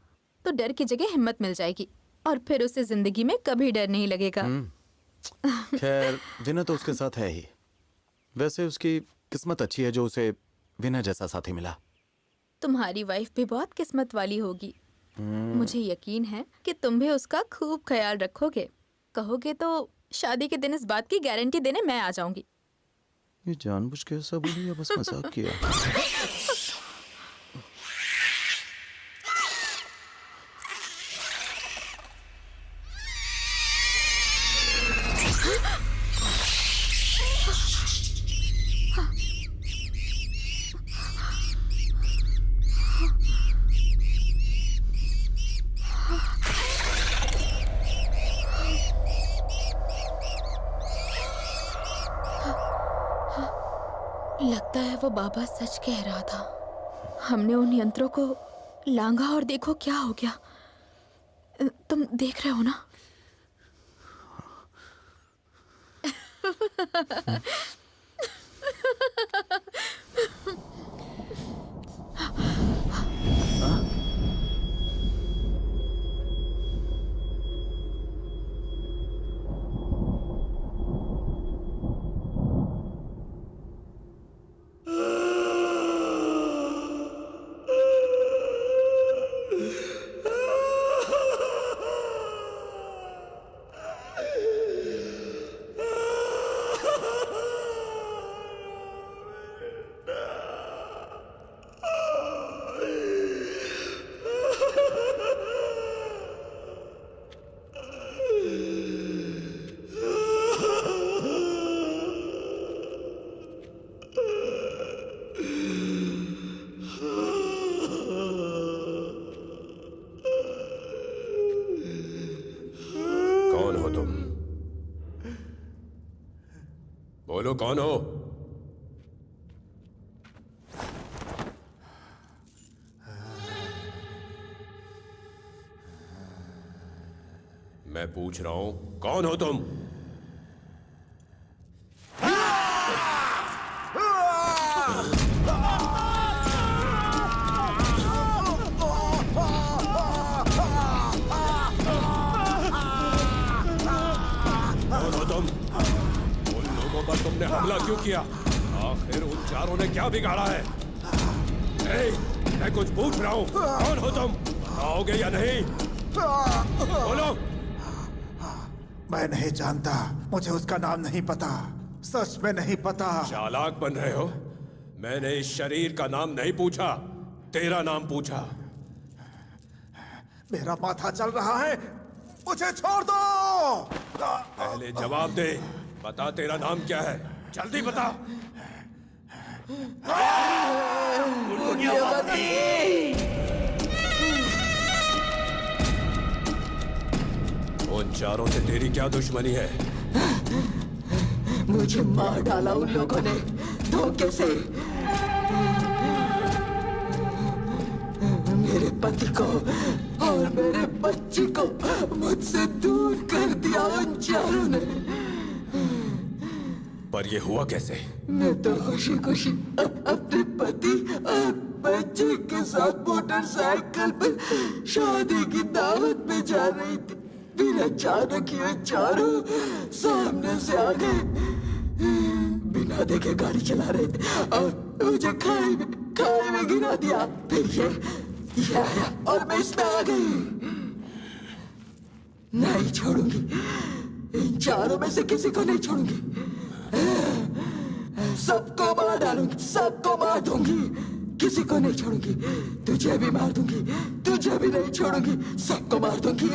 तो डर की जगह हिम्मत मिल जाएगी, और फिर उसे जिंदगी में कभी डर नहीं लगेगा। खैर, विनय तो उसके साथ है ही। वैसे उसकी किस्मत अच्छी है जो उसे विनय जैसा साथी मिला। तुम्हारी वाइफ भी बहुत किस्मत वाली होगी। मुझे यकीन है कि तुम भी उसका खूब ख्याल रखोगे। कहोगे तो शादी के दिन इस बात की गारंटी देने मैं आ जाऊंगी। ये जानबूझ के ऐसा बोली या बस मजाक किया? वो बाबा सच कह रहा था। हमने उन यंत्रों को लांघा और देखो क्या हो गया। तुम देख रहे हो ना? कौन हो तुम? बोलो कौन हो? मैं पूछ रहा हूं, कौन हो तुम? कौन हो तुम? उन लोगों पर तुमने हमला क्यों किया? आखिर उन चारों ने क्या बिगाड़ा है? मैं कुछ पूछ रहा हूं, कौन हो तुम? आओगे या नहीं? बोलो। मैं नहीं जानता, मुझे उसका नाम नहीं पता, सच में नहीं पता। चालाक बन रहे हो? मैंने इस शरीर का नाम नहीं पूछा, तेरा नाम पूछा। मेरा माथा चल रहा है, मुझे छोड़ दो। पहले जवाब दे, बता तेरा नाम क्या है, जल्दी बता। उन चारों से तेरी क्या दुश्मनी है? मुझे मार डाला उन लोगों ने धोखे से। मेरे पति को और मेरे बच्ची को मुझसे दूर कर दिया उन चारों ने। पर ये हुआ कैसे? मैं तो खुशी खुशी अपने पति और बच्चे के साथ मोटरसाइकिल पर शादी की दावत में जा रही थी। फिर अचानक ये चारों सामने से आ गए, बिना देखे गाड़ी चला रहे थे और मुझे खाई में गिरा दिया। फिर ये आया और मैं इसमें आ गई। नहीं छोड़ूंगी, इन चारों में से किसी को नहीं छोड़ूंगी। सबको मार डालूंगी, सबको मार दूंगी, किसी को नहीं छोड़ूंगी। तुझे भी मार दूंगी, तुझे भी नहीं छोड़ूंगी, सबको मार दूंगी।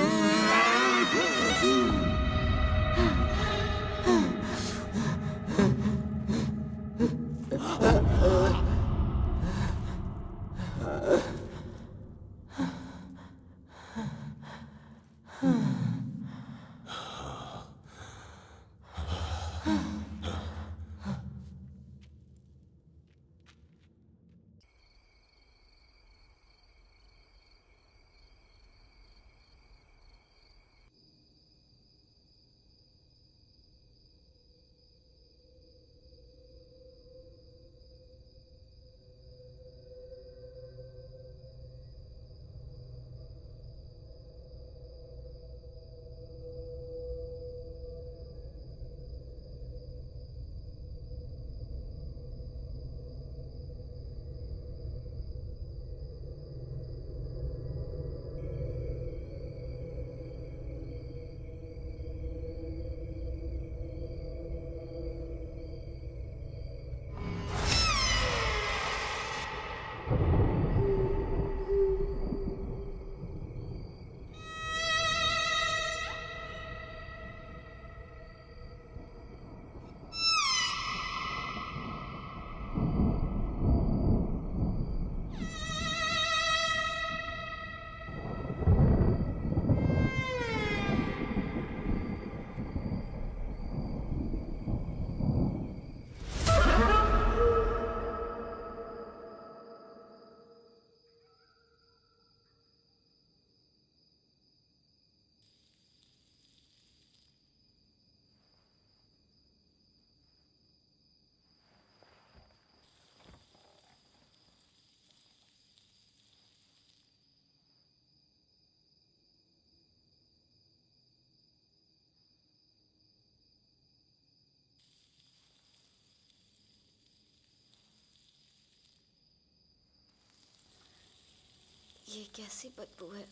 ये कैसी बदबू है?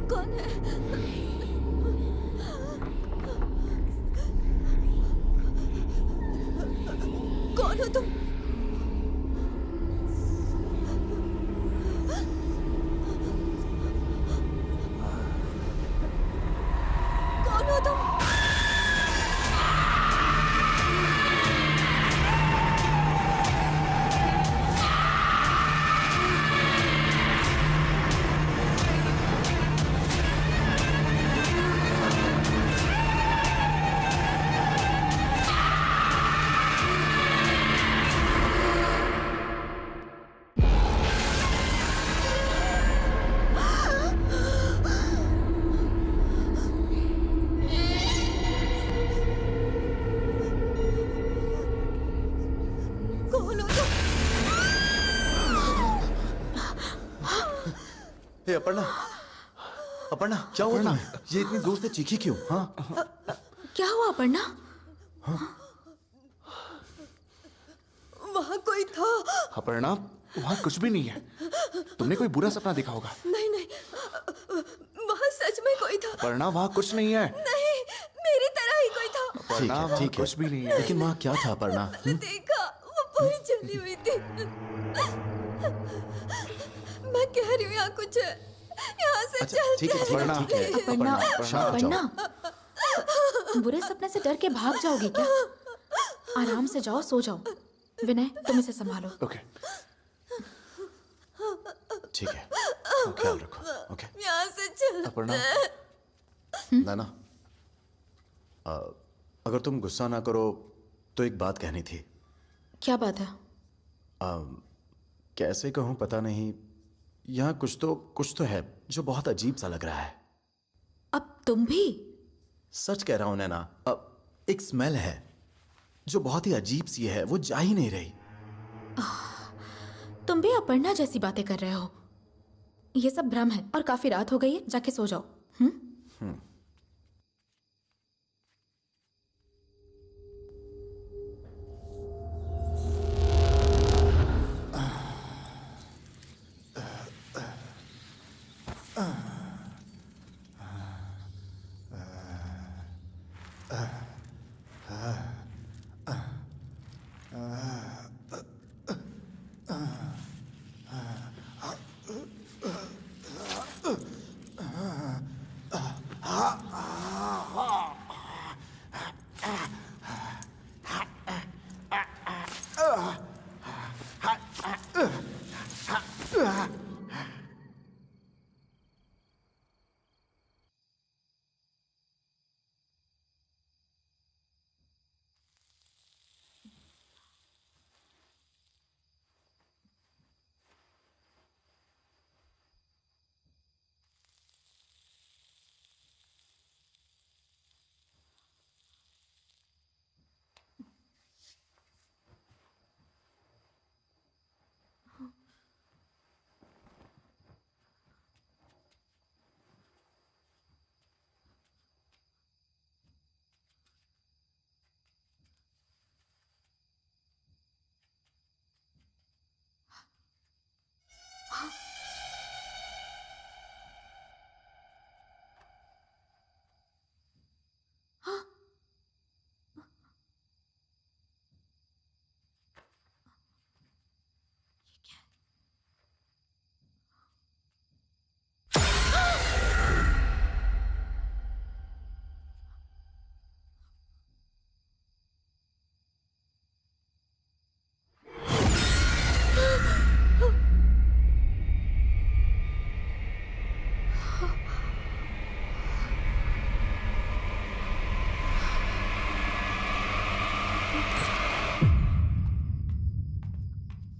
कौन है? कौन हो तुम? कौन हो तुम? कौन हो तुम? हे अपर्णा, अपर्णा क्या हुआ तुम्हें? ये इतनी जोर से चीखी क्यों? हाँ क्या हुआ अपर्णा? वहाँ कोई था। अपर्णा, वहाँ कुछ भी नहीं है। तुमने कोई बुरा सपना देखा होगा। नहीं नहीं, वहाँ सच में कोई था। अपर्णा, वहाँ कुछ नहीं है। नहीं, मेरी तरह ही कोई था। ठीक अपर्णा, है, वहाँ ठीक है। कुछ भी नहीं है। लेकिन वहाँ क्या था अपर्णा? मैंने देखा, वो पूरी जली हुई थी। मैं कह रही हूँ यहाँ कुछ है। यहाँ से अच्छा चल ठीक है, ठीक है, अपर्णा, ठीक है। अपर्णा, शांत हो जाओ। अपर्णा, बुरे सपने से डर के भाग जाओगे क्या? आराम से जाओ, सो जाओ। विनय, तुम इसे संभालो। ओके, ठीक है, ख्याल रखो। ओके यहाँ से चल। अपर्णा, नाना, अगर तुम गुस्सा ना करो तो एक बात कहनी थी। क्या बात है? कैसे कहूँ पता नहीं, यहाँ कुछ तो है जो बहुत अजीब सा लग रहा है। अब तुम भी? सच कह रहा हूं नैना, एक स्मेल है जो बहुत ही अजीब सी है, वो जा ही नहीं रही। तुम भी अपर्णा जैसी बातें कर रहे हो। ये सब भ्रम है और काफी रात हो गई है, जाके सो जाओ।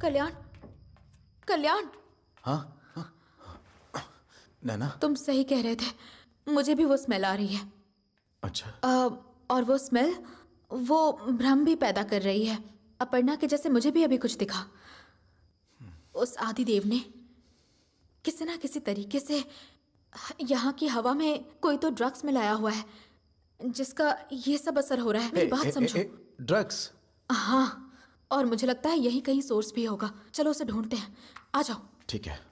कल्याण, कल्याण, हाँ नैना। तुम सही कह रहे थे, मुझे भी वो स्मेल आ रही है। अच्छा। और वो स्मेल वो भ्रम भी पैदा कर रही है। अपर्णा के जैसे मुझे भी अभी कुछ दिखा। उस आदिदेव ने किसी ना किसी तरीके से यहाँ की हवा में कोई तो ड्रग्स मिलाया हुआ है, जिसका ये सब असर हो रहा है। मेरी बात समझो। ड्रग्स? हाँ, और मुझे लगता है यही कहीं सोर्स भी होगा। चलो उसे ढूंढते हैं, आ जाओ। ठीक है।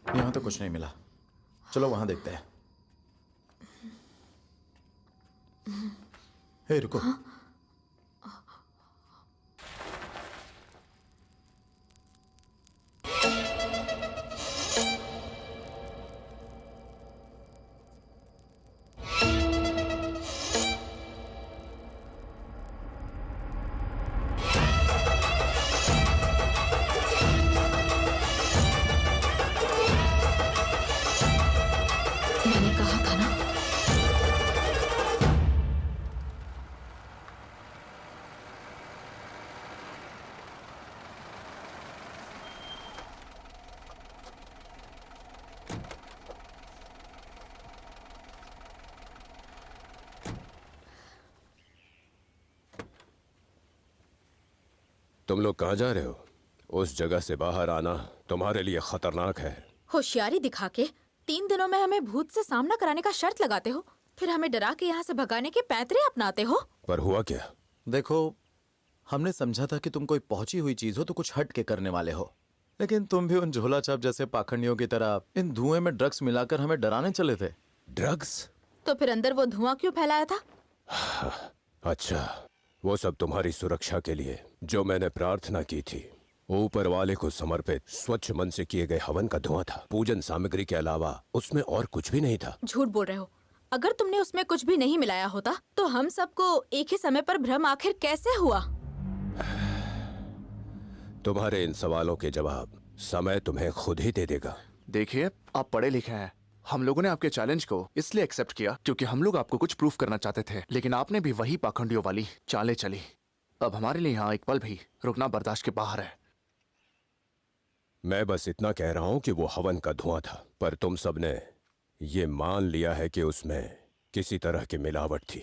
यहाँ तो कुछ नहीं मिला, चलो वहां देखते हैं। हे रुको। मैंने कहा था ना। तुम लोग कहाँ जा रहे हो? उस जगह से बाहर आना तुम्हारे लिए खतरनाक है। होशियारी दिखा के 3 दिनों में हमें भूत से सामना कराने का शर्त लगाते हो, फिर हमें डरा के यहाँ से भगाने के पैंतरे अपनाते हो। पर हुआ क्या? देखो, हमने समझा था कि तुम कोई पहुंची हुई चीज हो तो कुछ हट के करने वाले हो, लेकिन तुम भी उन झोला छाप जैसे पाखंडियों की तरह इन धुएं में ड्रग्स मिलाकर हमें डराने चले थे। ड्रग्स? तो फिर अंदर वो धुआं क्यों फैलाया था? अच्छा, वो सब तुम्हारी सुरक्षा के लिए, जो मैंने प्रार्थना की थी। ऊपर वाले को समर्पित स्वच्छ मन से किए गए हवन का धुआं था। पूजन सामग्री के अलावा उसमें और कुछ भी नहीं था। झूठ बोल रहे हो। अगर तुमने उसमें कुछ भी नहीं मिलाया होता तो हम सबको एक ही समय पर भ्रम आखिर कैसे हुआ? तुम्हारे इन सवालों के जवाब समय तुम्हें खुद ही दे देगा। देखिए, आप पढ़े लिखे हैं। हम लोगों ने आपके चैलेंज को इसलिए एक्सेप्ट किया क्योंकि हम लोग आपको कुछ प्रूफ करना चाहते थे, लेकिन आपने भी वही पाखंडियों वाली चालें चली। अब हमारे लिए यहाँ एक पल भी रुकना बर्दाश्त के बाहर है। मैं बस इतना कह रहा हूं कि वो हवन का धुआं था, पर तुम सबने ये मान लिया है कि उसमें किसी तरह की मिलावट थी,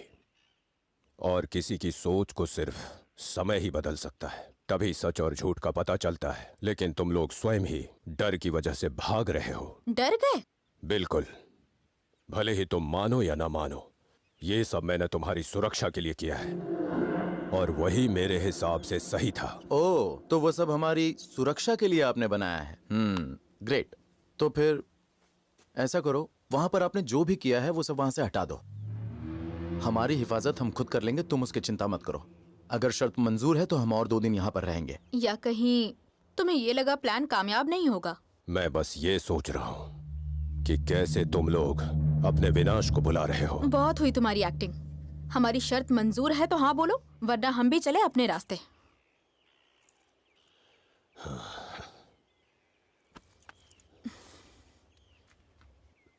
और किसी की सोच को सिर्फ समय ही बदल सकता है। तभी सच और झूठ का पता चलता है, लेकिन तुम लोग स्वयं ही डर की वजह से भाग रहे हो। डर गए? बिल्कुल, भले ही तुम मानो या ना मानो, ये सब मैंने तुम्हारी सुरक्षा के लिए किया है, और वही मेरे हिसाब से सही था। ओह, तो वो सब हमारी सुरक्षा के लिए आपने बनाया है। ग्रेट। तो फिर ऐसा करो, वहां पर आपने जो भी किया है वो सब वहां से हटा दो। हमारी हिफाजत हम खुद कर लेंगे, तुम उसकी चिंता मत करो। अगर शर्त मंजूर है तो हम और 2 दिन यहाँ पर रहेंगे। या कहीं तुम्हें ये लगा प्लान कामयाब नहीं होगा? मैं बस ये सोच रहा हूँ कि कैसे तुम लोग अपने विनाश को बुला रहे हो। बहुत हुई तुम्हारी एक्टिंग। हमारी शर्त मंजूर है तो हाँ बोलो, वरना हम भी चले अपने रास्ते।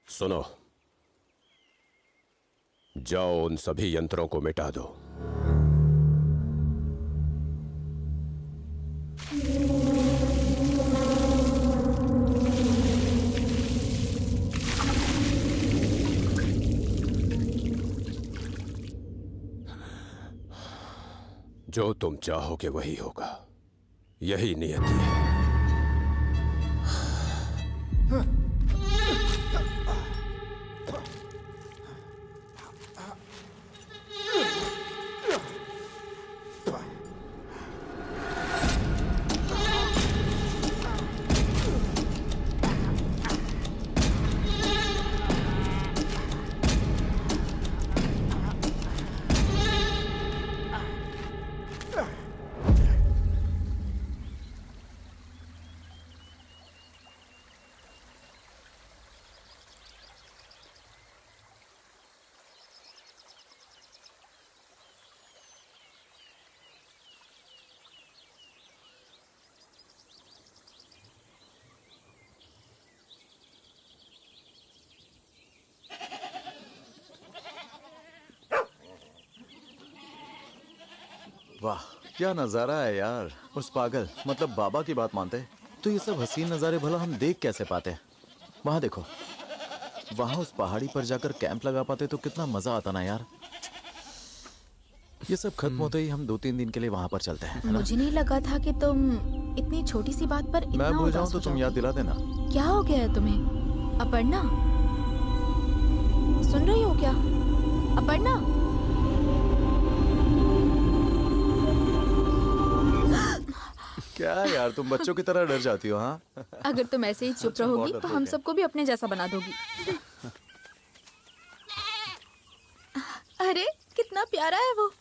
सुनो, जाओ उन सभी यंत्रों को मिटा दो। जो तुम चाहोगे वही होगा, यही नियति है। वाह क्या नजारा है यार। उस पागल मतलब बाबा की बात मानते तो ये सब हसीन नजारे भला हम देख कैसे पाते। वहां देखो, वहां उस पहाड़ी पर जाकर कैंप लगा पाते तो कितना मजा आता ना यार। ये सब खत्म होते ही हम 2-3 दिन के लिए वहां पर चलते हैं, है ना? मुझे नहीं लगा था कि तुम इतनी छोटी सी बात पर इतना मैं भूल जाऊं उदास तो हो तुम याद जाओगे। दिला देना। क्या हो गया है तुम्हें अपर्णा? सुन रही हो क्या अपर्णा? क्या यार तुम बच्चों की तरह डर जाती हो? हाँ अगर तुम ऐसे ही चुप रहोगी बहुत तो डरपोक हम है। सबको भी अपने जैसा बना दोगी। अरे कितना प्यारा है वो।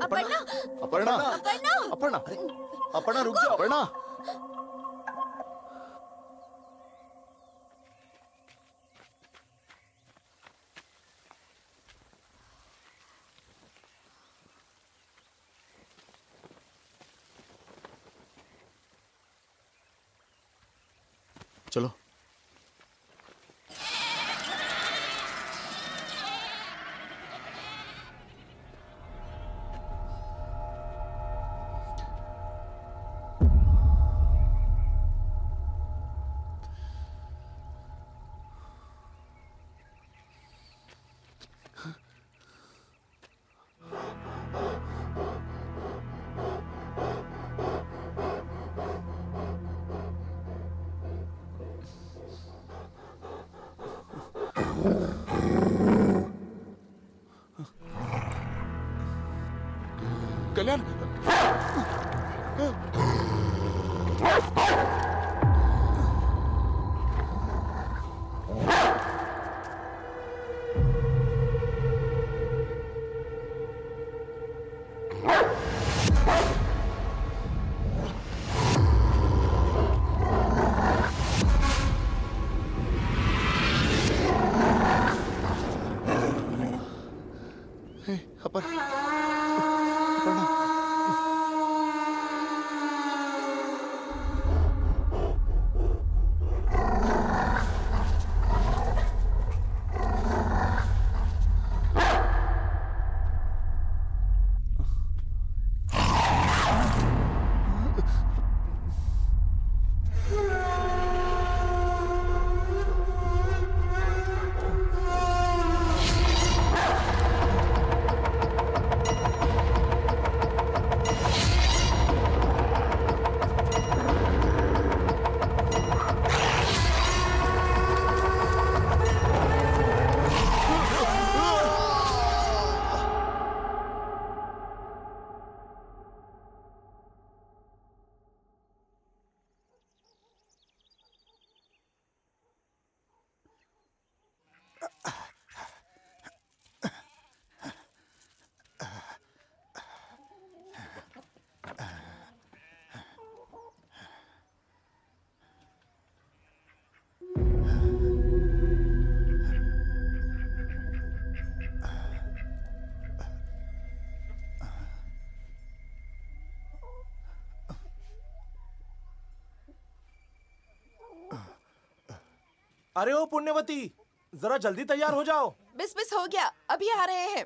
अपर्णा अपर्णा अपर्णा अपर्णा रुक जा अपर्णा। चलो कल्याण अरे ओ पुण्यवती, जरा जल्दी तैयार हो जाओ। बिस हो गया, अभी आ रहे हैं।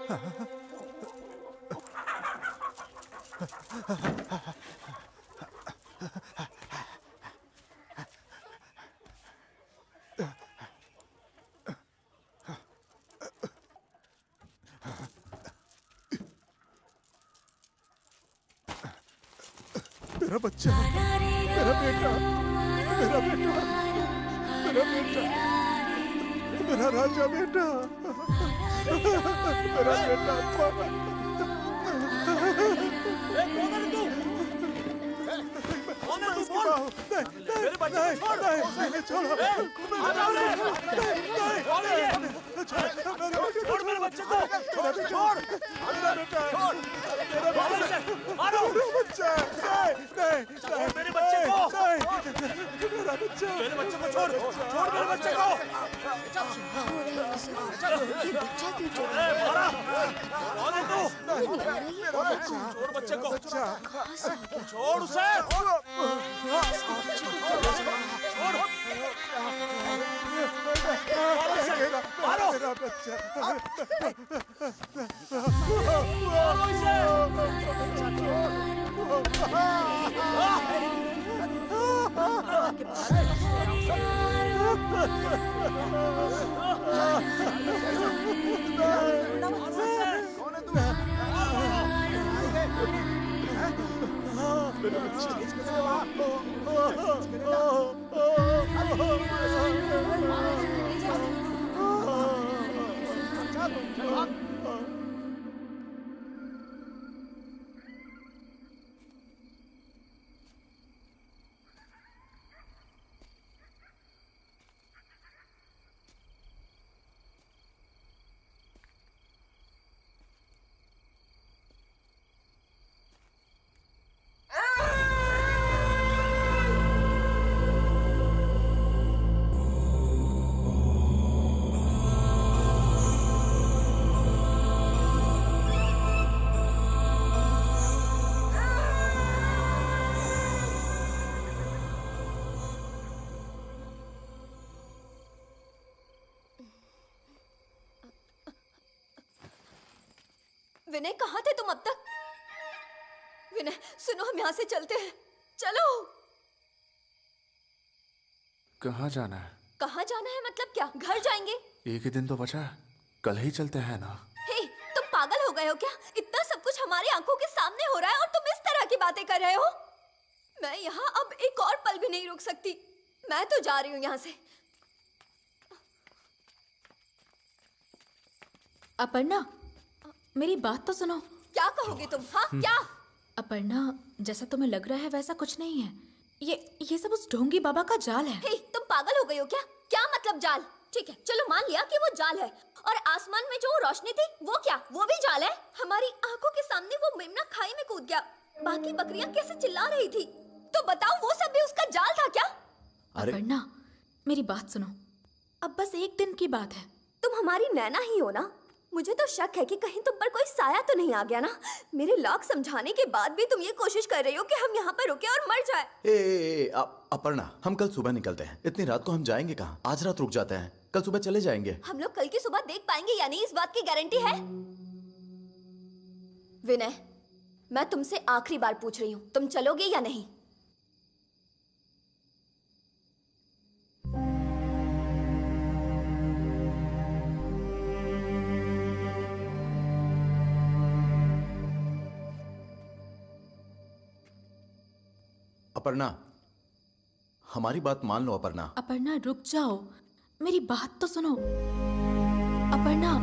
मेरा बच्चा, मेरा बेटा, मेरा बेटा, मेरा बेटा, मेरा राजा बेटा, मेरा बेटा। नहीं, छोड़ो, छोड़ मेरे बच्चे को, छोड़, मेरा बेटा, मेरा बच्चा, नहीं, मेरे बच्चे को, मेरा बच्चा, मेरे बच्चे को छोड़ मेरे बच्चे को। ये बच्चा क्यों चुरा ए, मारा, आने दो, मेरा बच्चा छोड़ बच्चे को, कहाँ से आ गया? छोड़ उसे, मारो, मेरा बच्चा, विनय, कहाँ थे तुम अब तक? विनय सुनो, हम यहाँ से चलते हैं, चलो। कहाँ जाना है? कहाँ जाना है मतलब क्या? घर जाएंगे। एक ही दिन तो बचा है, कल ही चलते हैं ना। हे, तुम पागल हो गए हो क्या? इतना सब कुछ हमारी आंखों के सामने हो रहा है और तुम इस तरह की बातें कर रहे हो। मैं यहाँ अब एक और पल भी नहीं रुक सकती। मैं तो जा रही हूँ यहाँ से। अपर्णा, मेरी बात तो सुनो। क्या कहोगे तुम? हाँ क्या? अपर्णा, जैसा तुम्हें लग रहा है वैसा कुछ नहीं है। ये सब उस ढोंगी बाबा का जाल है। हे, तुम पागल हो गई हो क्या? क्या मतलब जाल? ठीक है, चलो मान लिया कि वो जाल है। और आसमान में जो रोशनी थी वो क्या? वो भी जाल है? हमारी आंखों के सामने वो मेमना खाई में कूद गया। बाकी बकरियां कैसे चिल्ला रही थी? तो बताओ, वो सब भी उसका जाल था क्या? अपर्णा, मेरी बात सुनो। अब बस एक दिन की बात है। तुम हमारी नैना ही हो ना? मुझे तो शक है कि कहीं तुम पर कोई साया तो नहीं आ गया ना? मेरे लाख समझाने के बाद भी तुम ये कोशिश कर रही हो कि हम यहाँ पर रुके और मर जाए। अपर्णा, हम कल सुबह निकलते हैं। इतनी रात को हम जाएंगे कहाँ? आज रात रुक जाते हैं, कल सुबह चले जाएंगे। हम लोग कल की सुबह देख पाएंगे या नहीं, इस बात की गारंटी है? विनय, मैं तुमसे आखिरी बार पूछ रही हूँ, तुम चलोगे या नहीं? अपर्णा, हमारी बात मान लो। अपर्णा, अपर्णा रुक जाओ, मेरी बात तो सुनो। अपर्णा,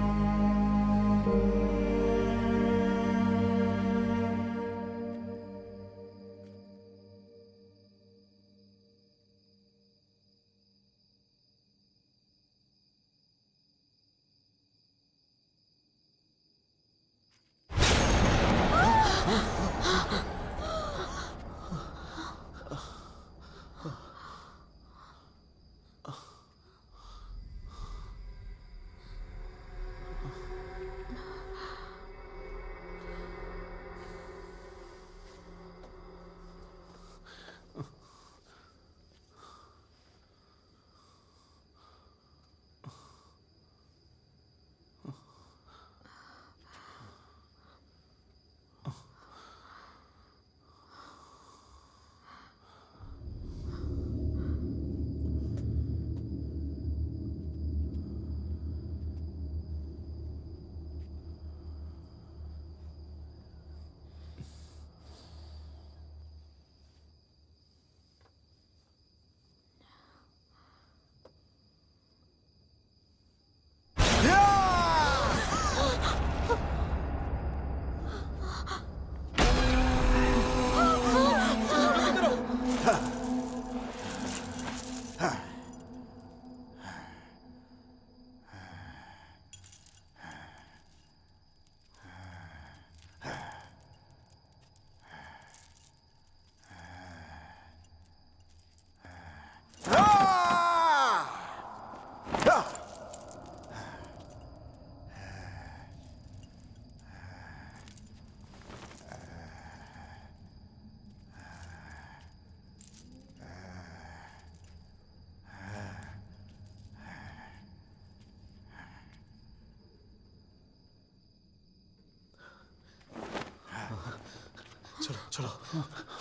चलो चलो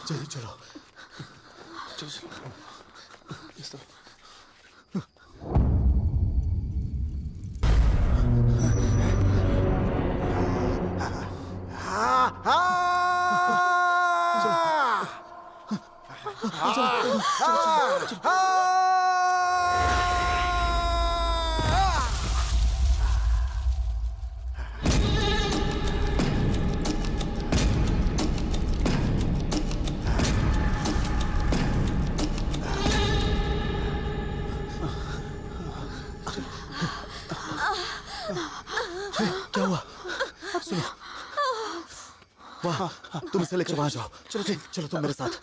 जल्दी चलो चलो चलो इस तरफ क्या हुआ? सुनो, वाह, तुम इसे लेकर वहां जाओ। चलो चलो तुम मेरे साथ।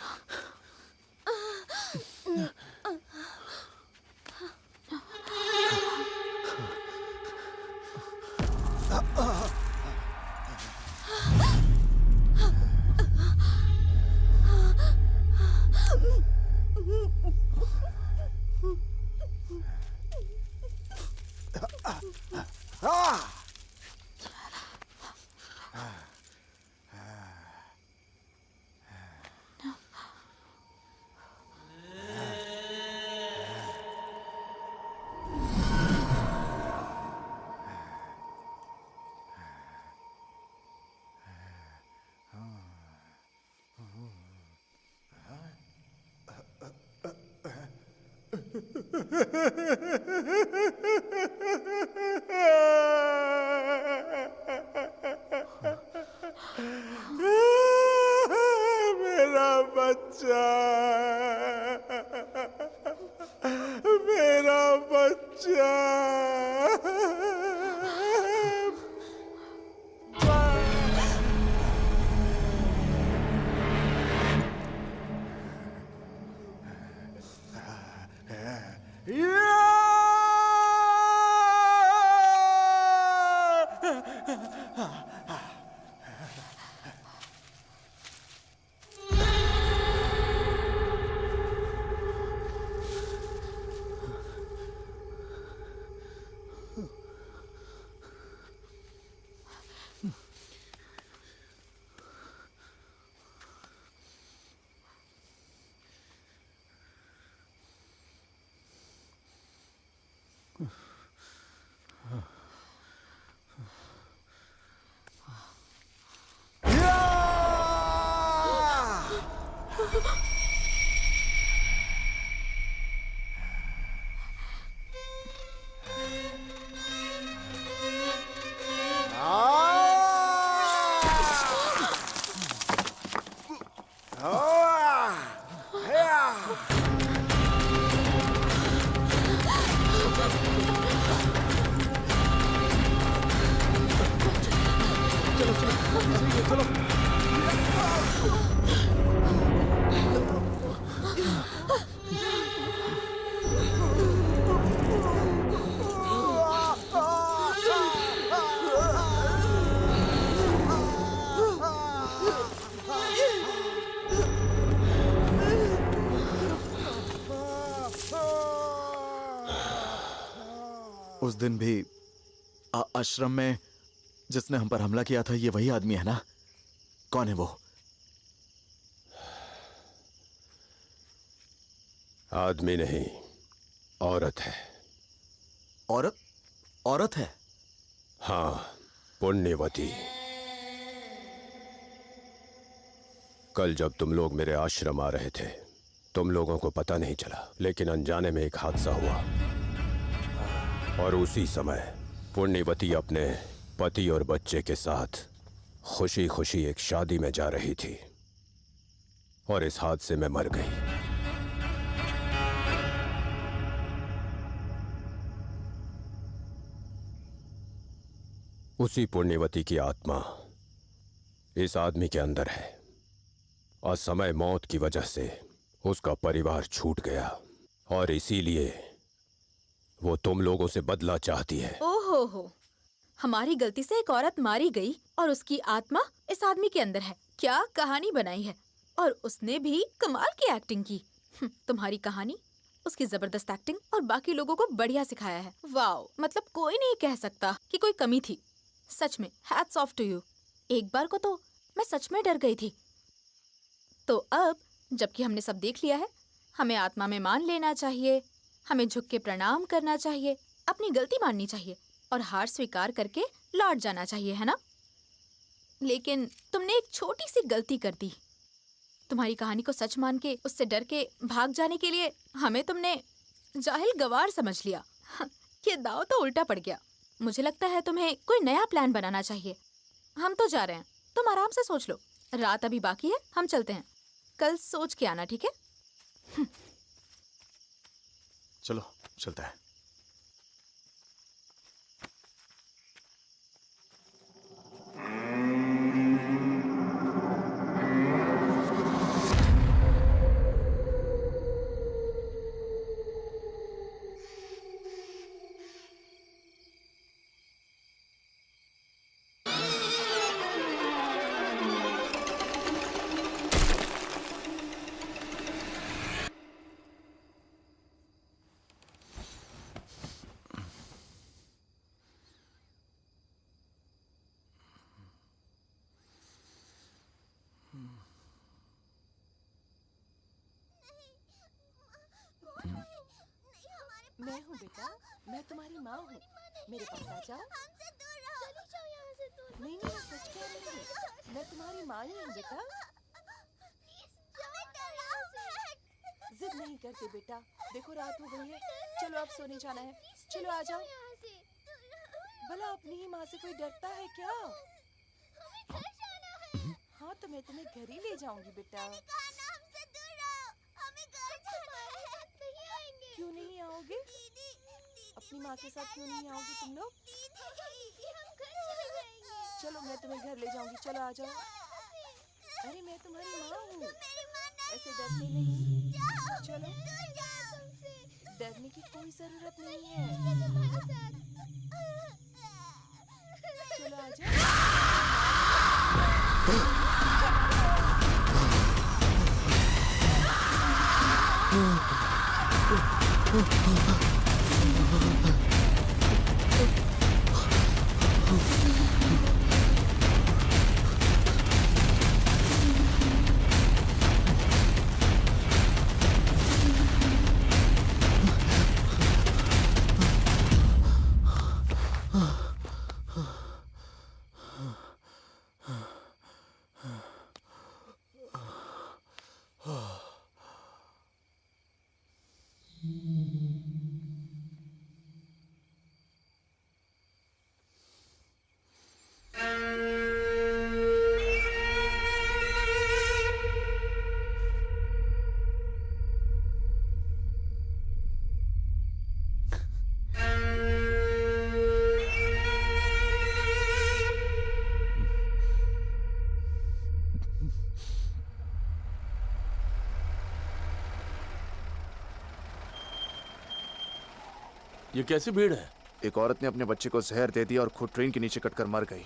मेरा बच्चा, मेरा बच्चा। उस दिन भी आश्रम में जिसने हम पर हमला किया था, ये वही आदमी है ना? कौन है वो? आदमी नहीं, औरत है। औरत? औरत है? हाँ, पुण्यवती। कल जब तुम लोग मेरे आश्रम आ रहे थे, तुम लोगों को पता नहीं चला, लेकिन अनजाने में एक हादसा हुआ और उसी समय पुण्यवती अपने पति और बच्चे के साथ खुशी खुशी एक शादी में जा रही थी और इस हादसे में मर गई। उसी पुण्यवती की आत्मा इस आदमी के अंदर है और समय मौत की वजह से उसका परिवार छूट गया और इसीलिए वो तुम लोगों से बदला चाहती है। ओहो हो, हमारी गलती से एक औरत मारी गई और उसकी आत्मा इस आदमी के अंदर है। क्या कहानी बनाई है, और उसने भी कमाल की एक्टिंग की। तुम्हारी कहानी, उसकी जबरदस्त एक्टिंग और बाकी लोगों को बढ़िया सिखाया है। वाओ, मतलब कोई नहीं कह सकता कि कोई कमी थी। सच में हैट्स ऑफ टू यू। एक बार को तो मैं सच में डर गई थी। तो अब जबकि हमने सब देख लिया है, हमें आत्मा में मान लेना चाहिए, हमें झुक के प्रणाम करना चाहिए, अपनी गलती माननी चाहिए और हार स्वीकार करके लौट जाना चाहिए, है ना? लेकिन तुमने एक छोटी सी गलती कर दी। तुम्हारी कहानी को सच मान के उससे डर के भाग जाने के लिए हमें तुमने जाहिल गवार समझ लिया। ये दाव तो उल्टा पड़ गया। मुझे लगता है तुम्हें कोई नया प्लान बनाना चाहिए। हम तो जा रहे हैं, तुम आराम से सोच लो। रात अभी बाकी है, हम चलते हैं। कल सोच के आना, ठीक है? चलो चलता है। मैं हूँ बेटा, मैं तुम्हारी माँ हूँ। मेरे पास आ जाओ। नहीं नहीं, मैं सच कह रही हूँ, मैं तुम्हारी माँ ही हूँ बेटा। जिद नहीं करते बेटा, देखो रात हो गई है, चलो अब सोने जाना है। चलो आ जाओ। भला अपनी ही माँ से कोई डरता है क्या? हाँ तो मैं तुम्हें घर ही ले जाऊंगी बेटा। क्यों नहीं आओगे? अपनी माँ के साथ क्यों नहीं आओगे तुम लोग? चलो मैं तुम्हें घर ले जाऊंगी, चलो आ जाओ। अरे मैं तुम्हारी माँ हूँ, ऐसे डरते नहीं। चलो, डरने की कोई जरूरत नहीं है। चलो आ जाओ। ये कैसी भीड़ है? एक औरत ने अपने बच्चे को जहर दे दिया और खुद ट्रेन के नीचे कटकर मर गई।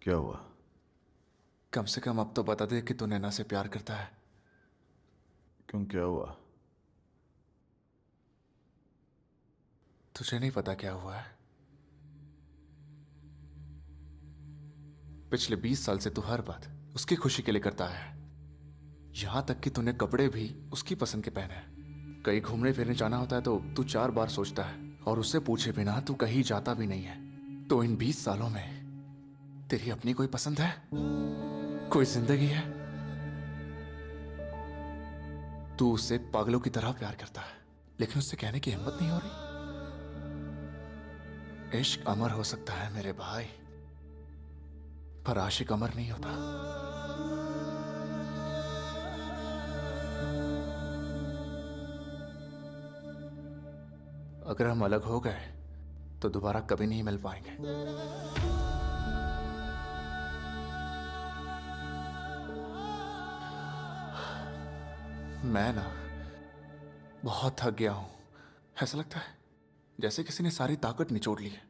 क्या हुआ? कम से कम अब तो बता दे कि तू नैना से प्यार करता है। क्यों, क्या हुआ? तुझे नहीं पता क्या हुआ है? पिछले 20 साल से तू हर बात उसकी खुशी के लिए करता है। यहां तक कि तूने कपड़े भी उसकी पसंद के पहने हैं। कहीं घूमने फिरने जाना होता है तो तू 4 बार सोचता है, और उससे पूछे बिना तू कहीं जाता भी नहीं है। तो इन 20 सालों में तेरी अपनी कोई पसंद है? कोई जिंदगी है? तू उससे पागलों की तरह प्यार करता है, लेकिन उससे कहने की हिम्मत नहीं हो रही। इश्क अमर हो सकता है मेरे भाई, पर आशिक अमर नहीं होता। अगर हम अलग हो गए तो दोबारा कभी नहीं मिल पाएंगे। मैं ना बहुत थक गया हूं। ऐसा लगता है जैसे किसी ने सारी ताकत निचोड़ ली है।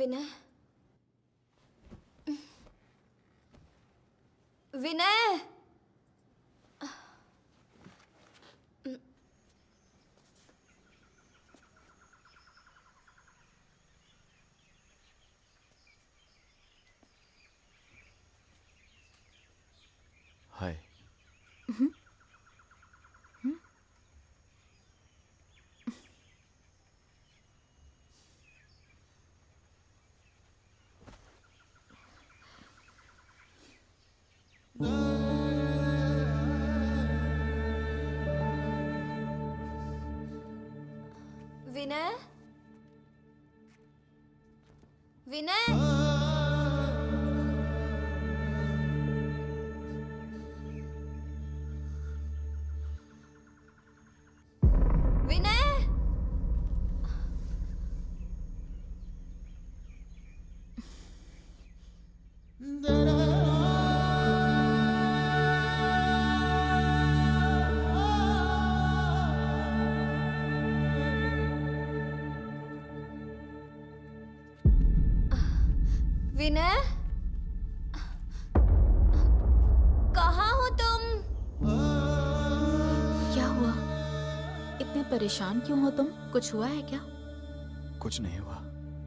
विनय, विनय, हाय। विनय, विनय, विनय, विनय, कहाँ हो तुम? क्या हुआ? इतने परेशान क्यों हो तुम? कुछ हुआ है क्या? कुछ नहीं हुआ।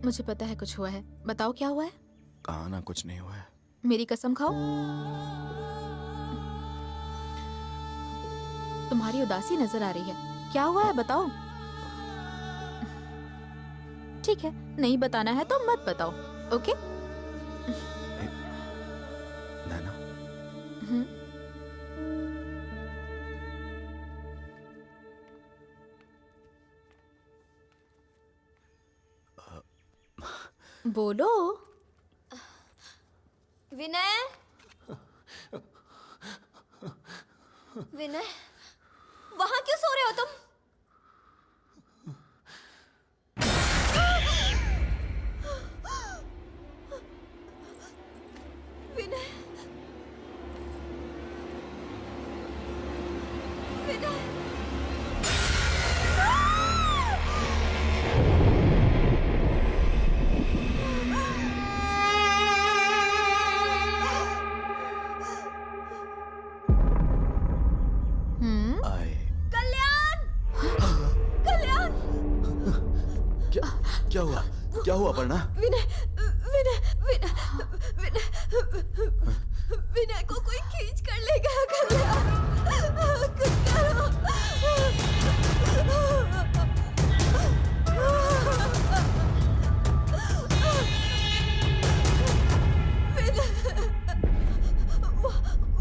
मुझे पता है कुछ हुआ है। बताओ क्या हुआ है? कहा ना कुछ नहीं हुआ है। मेरी कसम खाओ। तुम्हारी उदासी नजर आ रही है। क्या हुआ है बताओ। ठीक है, नहीं बताना है तो मत बताओ, ओके? नैना, हम्म। बोलो। विनय, विनय, वहां क्यों सो रहे हो तुम? विनय, विनय, आए। कल्याण, कल्याण, क्या हुआ? क्या हुआ अपर्णा? विनय, विनय, विनय, विनय, विनय को कोई खींच कर ले गया। कल्याण, कुछ करो।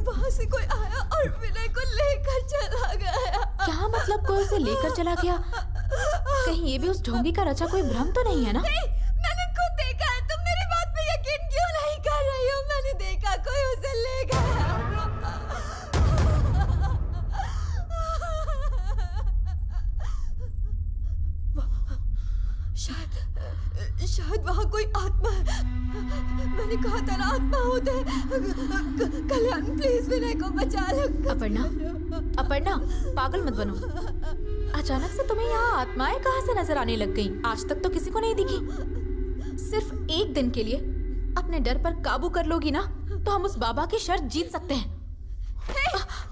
वहां से कोई आया और विनय को लेकर चला गया। क्या मतलब कोई उसे लेकर चला गया? कहीं ये भी उस ढोंगी का रचा कोई भ्रम तो नहीं है ना? नहीं, मैंने खुद देखा है। तुम मेरी बात पे यकीन क्यों नहीं कर रही हो? मैंने देखा कोई उसे ले गया। शायद वहाँ कोई आत्मा है। मैंने कहा था ना, आत्मा होते हैं। कल्याण प्लीज विनय को बचा लो। अपर्णा, अपर्णा, पागल मत बनो। अचानक से तुम्हें यहाँ आत्माएं कहाँ से नजर आने लग गईं? आज तक तो किसी को नहीं दिखी। सिर्फ एक दिन के लिए अपने डर पर काबू कर लोगी ना, तो हम उस बाबा की शर्त जीत सकते हैं।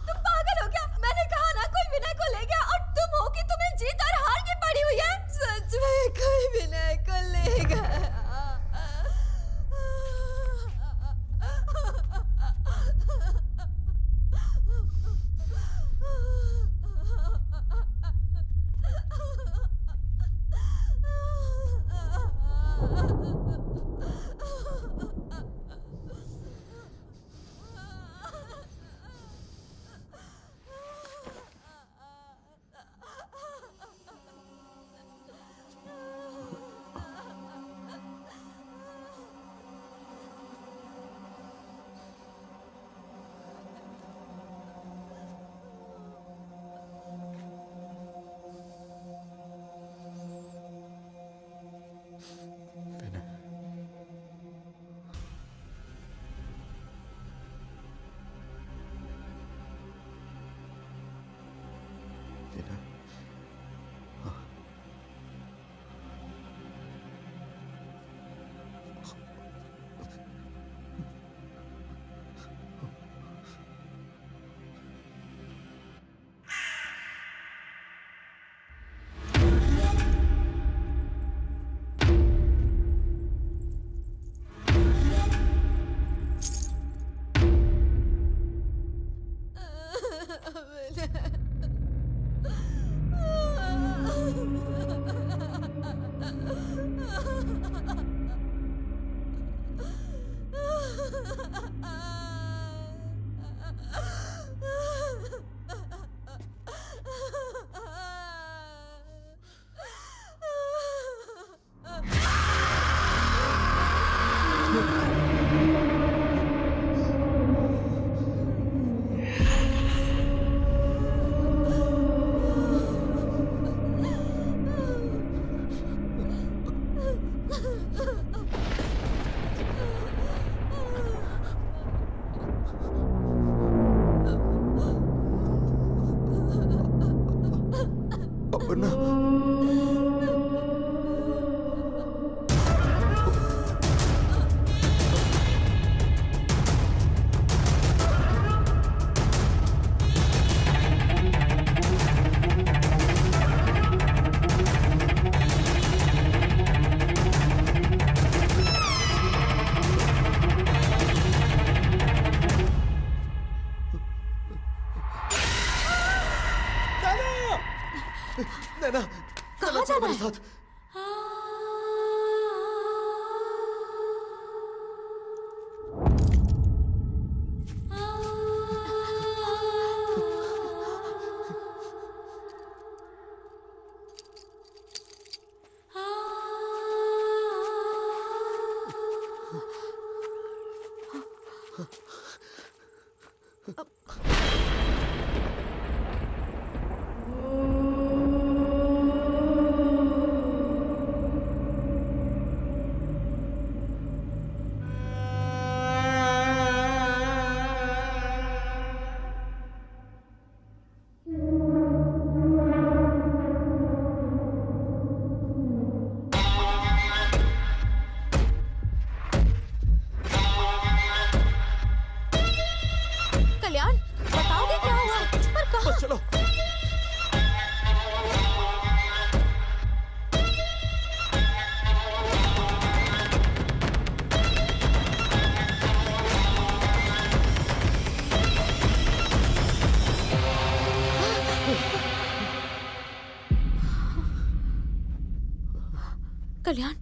तुम पागल हो क्या? मैंने कहा ना कोई विनय को ले गया, और तुम हो कि तुम्हें जीत और हार की पड़ी हुई है। सच में कोई विनय को ले गया। अपर्णा, नैना, कहाँ जाना है? साथ। कल्याण, बताओगे क्या हुआ? पर कहाँ? चलो। कल्याण,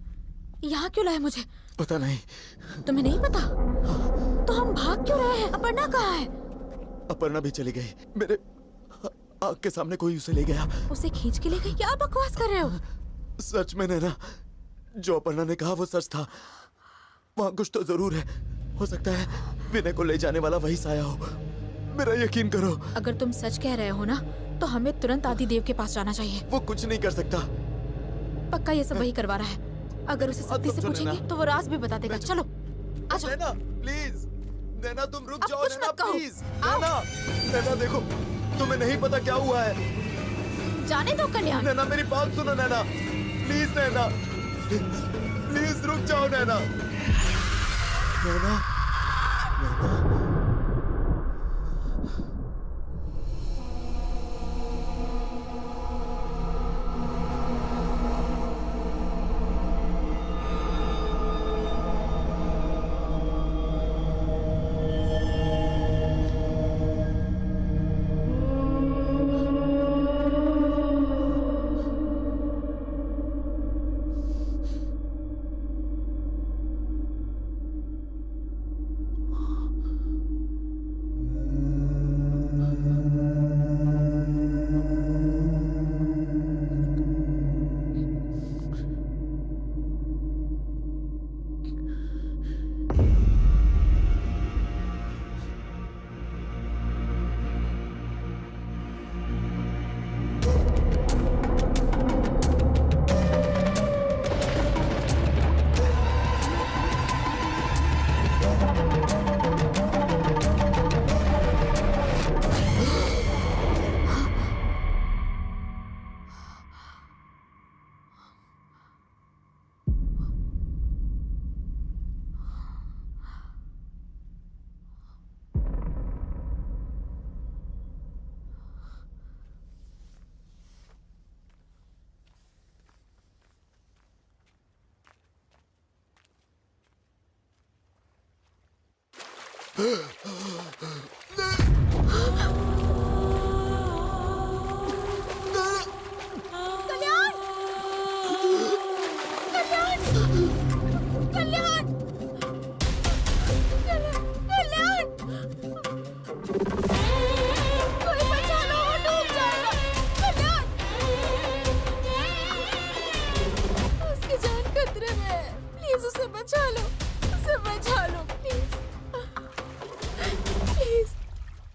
यहाँ क्यों लाए मुझे? पता नहीं, तुम्हें नहीं पता? तो हम भाग क्यों रहे हैं? अपर्णा कहाँ है? अपर्णा भी चली गई। मेरे आँख के सामने कोई उसे ले गया। उसे खींच के ले गई? क्या बकवास कर रहे हो? सच में नैना, जो अपर्णा ने कहा वो सच था। वहाँ कुछ तो जरूर है। हो सकता है विनय को ले जाने वाला वही साया हो। मेरा यकीन करो। अगर तुम सच कह रहे हो ना, तो हमें तुरंत आदिदेव के पास जाना चाहिए। वो कुछ नहीं कर सकता। पक्का ये सब वही करवा रहा है। अगर उसे सख्ती से सुनो पूछेंगे नैना। तो वो राज भी बता देगा। चलो आ जाओ। नैना प्लीज, नैना तुम रुक अब जाओ। कुछ नैना मत कहो। प्लीज, आओ। नैना, नैना देखो, तुम्हें नहीं पता क्या हुआ है। जाने दो कल्याण। नैना मेरी बात सुनो नैना, प्लीज नैना, प्लीज रुक जाओ नैना। नैना, नैना।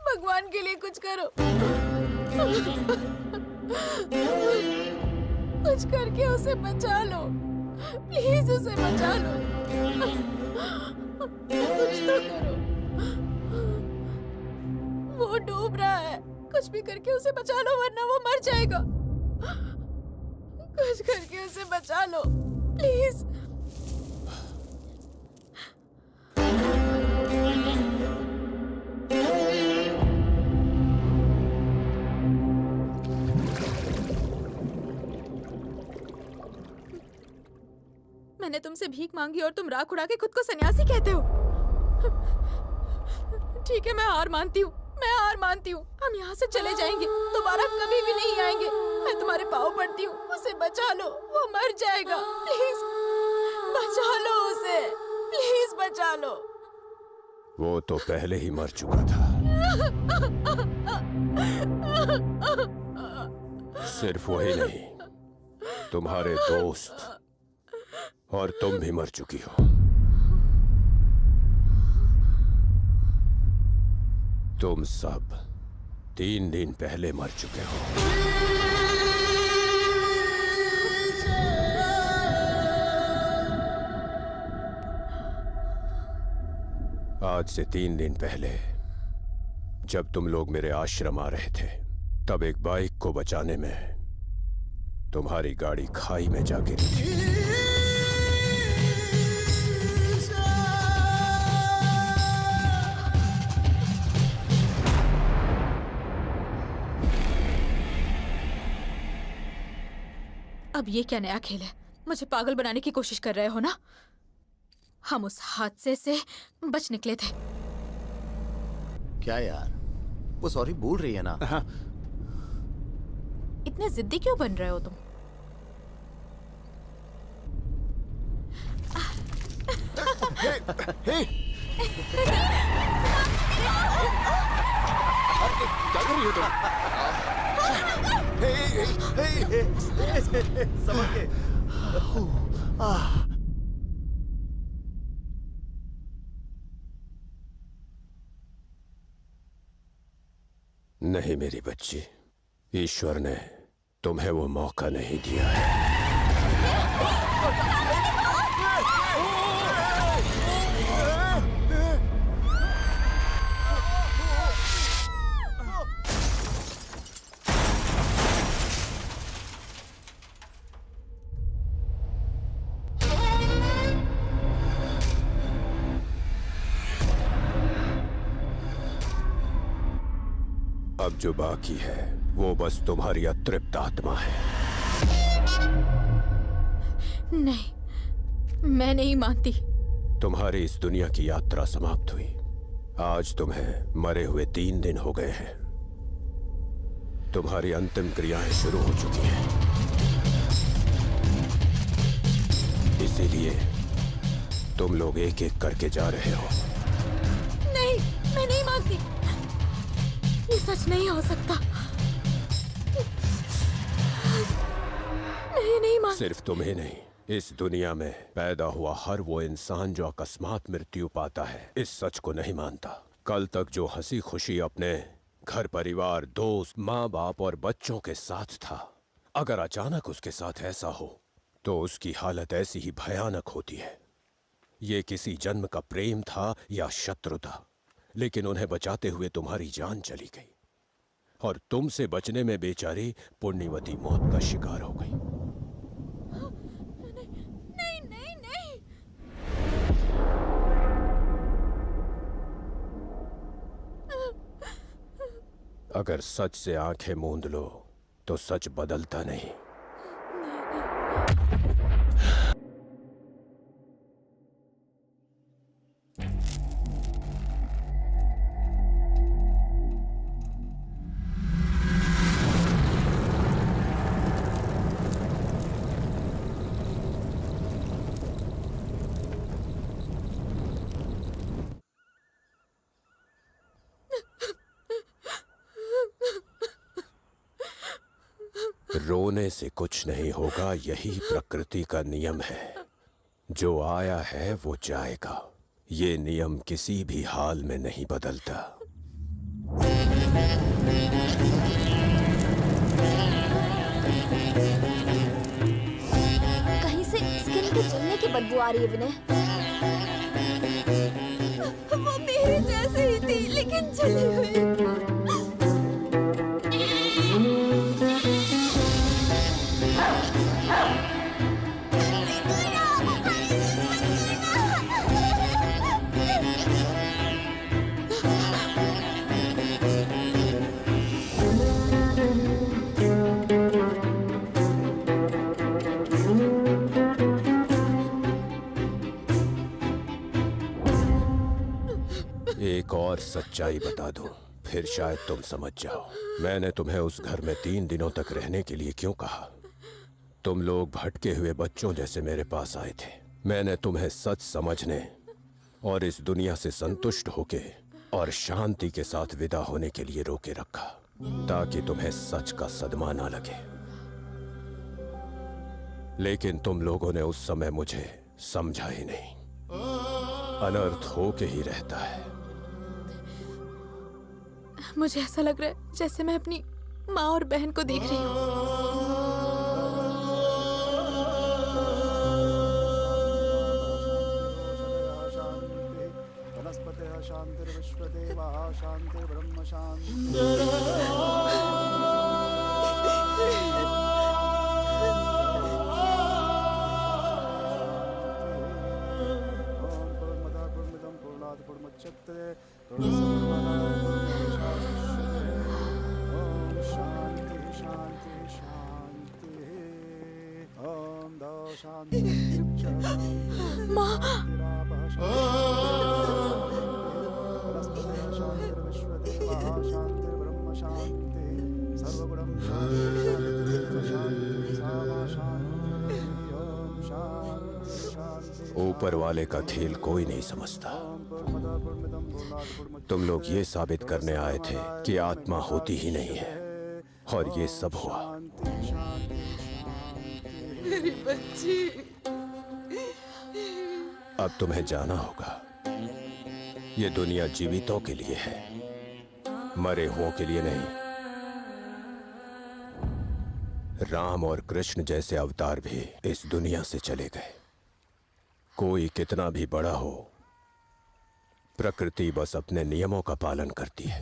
भगवान के लिए कुछ करो। कुछ करके उसे बचा लो, प्लीज उसे बचा लो। कुछ तो करो, वो डूब रहा है। कुछ भी करके उसे बचा लो वरना वो मर जाएगा। कुछ करके उसे बचा लो प्लीज। मैंने तुमसे भीख मांगी और तुम राख उड़ा के खुद को सन्यासी कहते हो। ठीक है, मैं हार मानती हूँ, मैं हार मानती हूँ। हम यहाँ से चले जाएंगे, दोबारा कभी भी नहीं आएंगे। मैं तुम्हारे पाँव पड़ती हूँ, उसे बचा लो, वो मर जाएगा। प्लीज बचा लो उसे, प्लीज बचा लो। वो तो पहले ही मर चुका था। सिर्फ वही नहीं, तुम्हारे दोस्त और तुम भी मर चुकी हो। तुम सब 3 दिन पहले मर चुके हो। आज से 3 दिन पहले जब तुम लोग मेरे आश्रम आ रहे थे, तब एक बाइक को बचाने में तुम्हारी गाड़ी खाई में जा गिरी थी। अब ये क्या नया खेल है? मुझे पागल बनाने की कोशिश कर रहे हो ना? हम उस हादसे से बच निकले थे। क्या यार, वो सॉरी बोल रही है ना? हाँ। इतने जिद्दी क्यों बन रहे हो तुम? हे! क्या कर रही हो तुम? समझ गए। नहीं मेरी बच्ची, ईश्वर ने तुम्हें वो मौका नहीं दिया है। अब जो बाकी है वो बस तुम्हारी अतृप्त आत्मा है। नहीं, मैं नहीं मानती। तुम्हारी इस दुनिया की यात्रा समाप्त हुई। आज तुम्हें मरे हुए 3 दिन हो गए हैं। तुम्हारी अंतिम क्रियाएं शुरू हो चुकी हैं। इसीलिए तुम लोग एक एक करके जा रहे हो। नहीं, मैं नहीं मानती। ये सच नहीं हो सकता। नहीं मानती। सिर्फ तुम्हें नहीं, इस दुनिया में पैदा हुआ हर वो इंसान जो अकस्मात मृत्यु पाता है, इस सच को नहीं मानता। कल तक जो हंसी खुशी अपने घर परिवार, दोस्त, माँ बाप और बच्चों के साथ था, अगर अचानक उसके साथ ऐसा हो तो उसकी हालत ऐसी ही भयानक होती है। ये किसी जन्म का प्रेम था या शत्रुता, लेकिन उन्हें बचाते हुए तुम्हारी जान चली गई और तुमसे बचने में बेचारी पुण्यवती मौत का शिकार हो गई। नहीं नहीं नहीं। अगर सच से आंखें मूंद लो तो सच बदलता नहीं। रोने से कुछ नहीं होगा, यही प्रकृति का नियम है। जो आया है वो जाएगा। ये नियम किसी भी हाल में नहीं बदलता। कहीं से स्किन के जलने की बदबू आ रही है विनय। वो मेरे जैसे ही थी लेकिन जली हुई। बार सच्चाई बता दूं, फिर शायद तुम समझ जाओ। मैंने तुम्हें उस घर में 3 दिनों तक रहने के लिए क्यों कहा? तुम लोग भटके हुए बच्चों जैसे मेरे पास आए थे। मैंने तुम्हें सच समझने और इस दुनिया से संतुष्ट होके और शांति के साथ विदा होने के लिए रोके रखा, ताकि तुम्हें सच का सदमा ना लगे। लेकिन तुम लोगों ने उस समय मुझे समझा ही नहीं। अनर्थ हो के ही रहता है। मुझे ऐसा लग रहा है जैसे मैं अपनी माँ और बहन को देख रही हूँ। वनस्पतयः शान्तिर्विश्वदेवाः शान्तिर्ब्रह्म शान्ति। ऊपर वाले का खेल कोई नहीं समझता। तुम लोग ये साबित करने आए थे कि आत्मा होती ही नहीं है, और ये सब हुआ। मेरी बच्ची। अब तुम्हें जाना होगा। ये दुनिया जीवितों के लिए है, मरे हुओं के लिए नहीं। राम और कृष्ण जैसे अवतार भी इस दुनिया से चले गए। कोई कितना भी बड़ा हो, प्रकृति बस अपने नियमों का पालन करती है।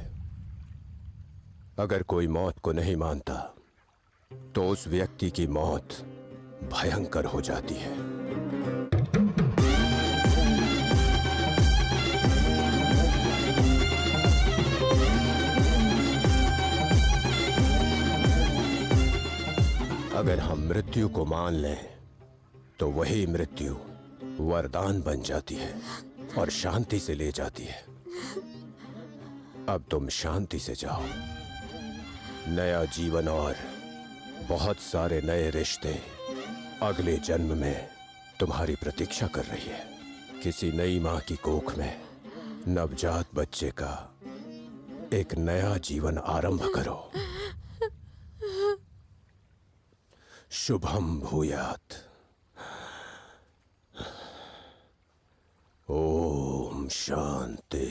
अगर कोई मौत को नहीं मानता, तो उस व्यक्ति की मौत भयंकर हो जाती है। अगर हम मृत्यु को मान लें, तो वही मृत्यु वरदान बन जाती है और शांति से ले जाती है। अब तुम शांति से जाओ। नया जीवन और बहुत सारे नए रिश्ते अगले जन्म में तुम्हारी प्रतीक्षा कर रही है। किसी नई माँ की कोख में नवजात बच्चे का एक नया जीवन आरंभ करो। शुभम भूयात। ओम शांति।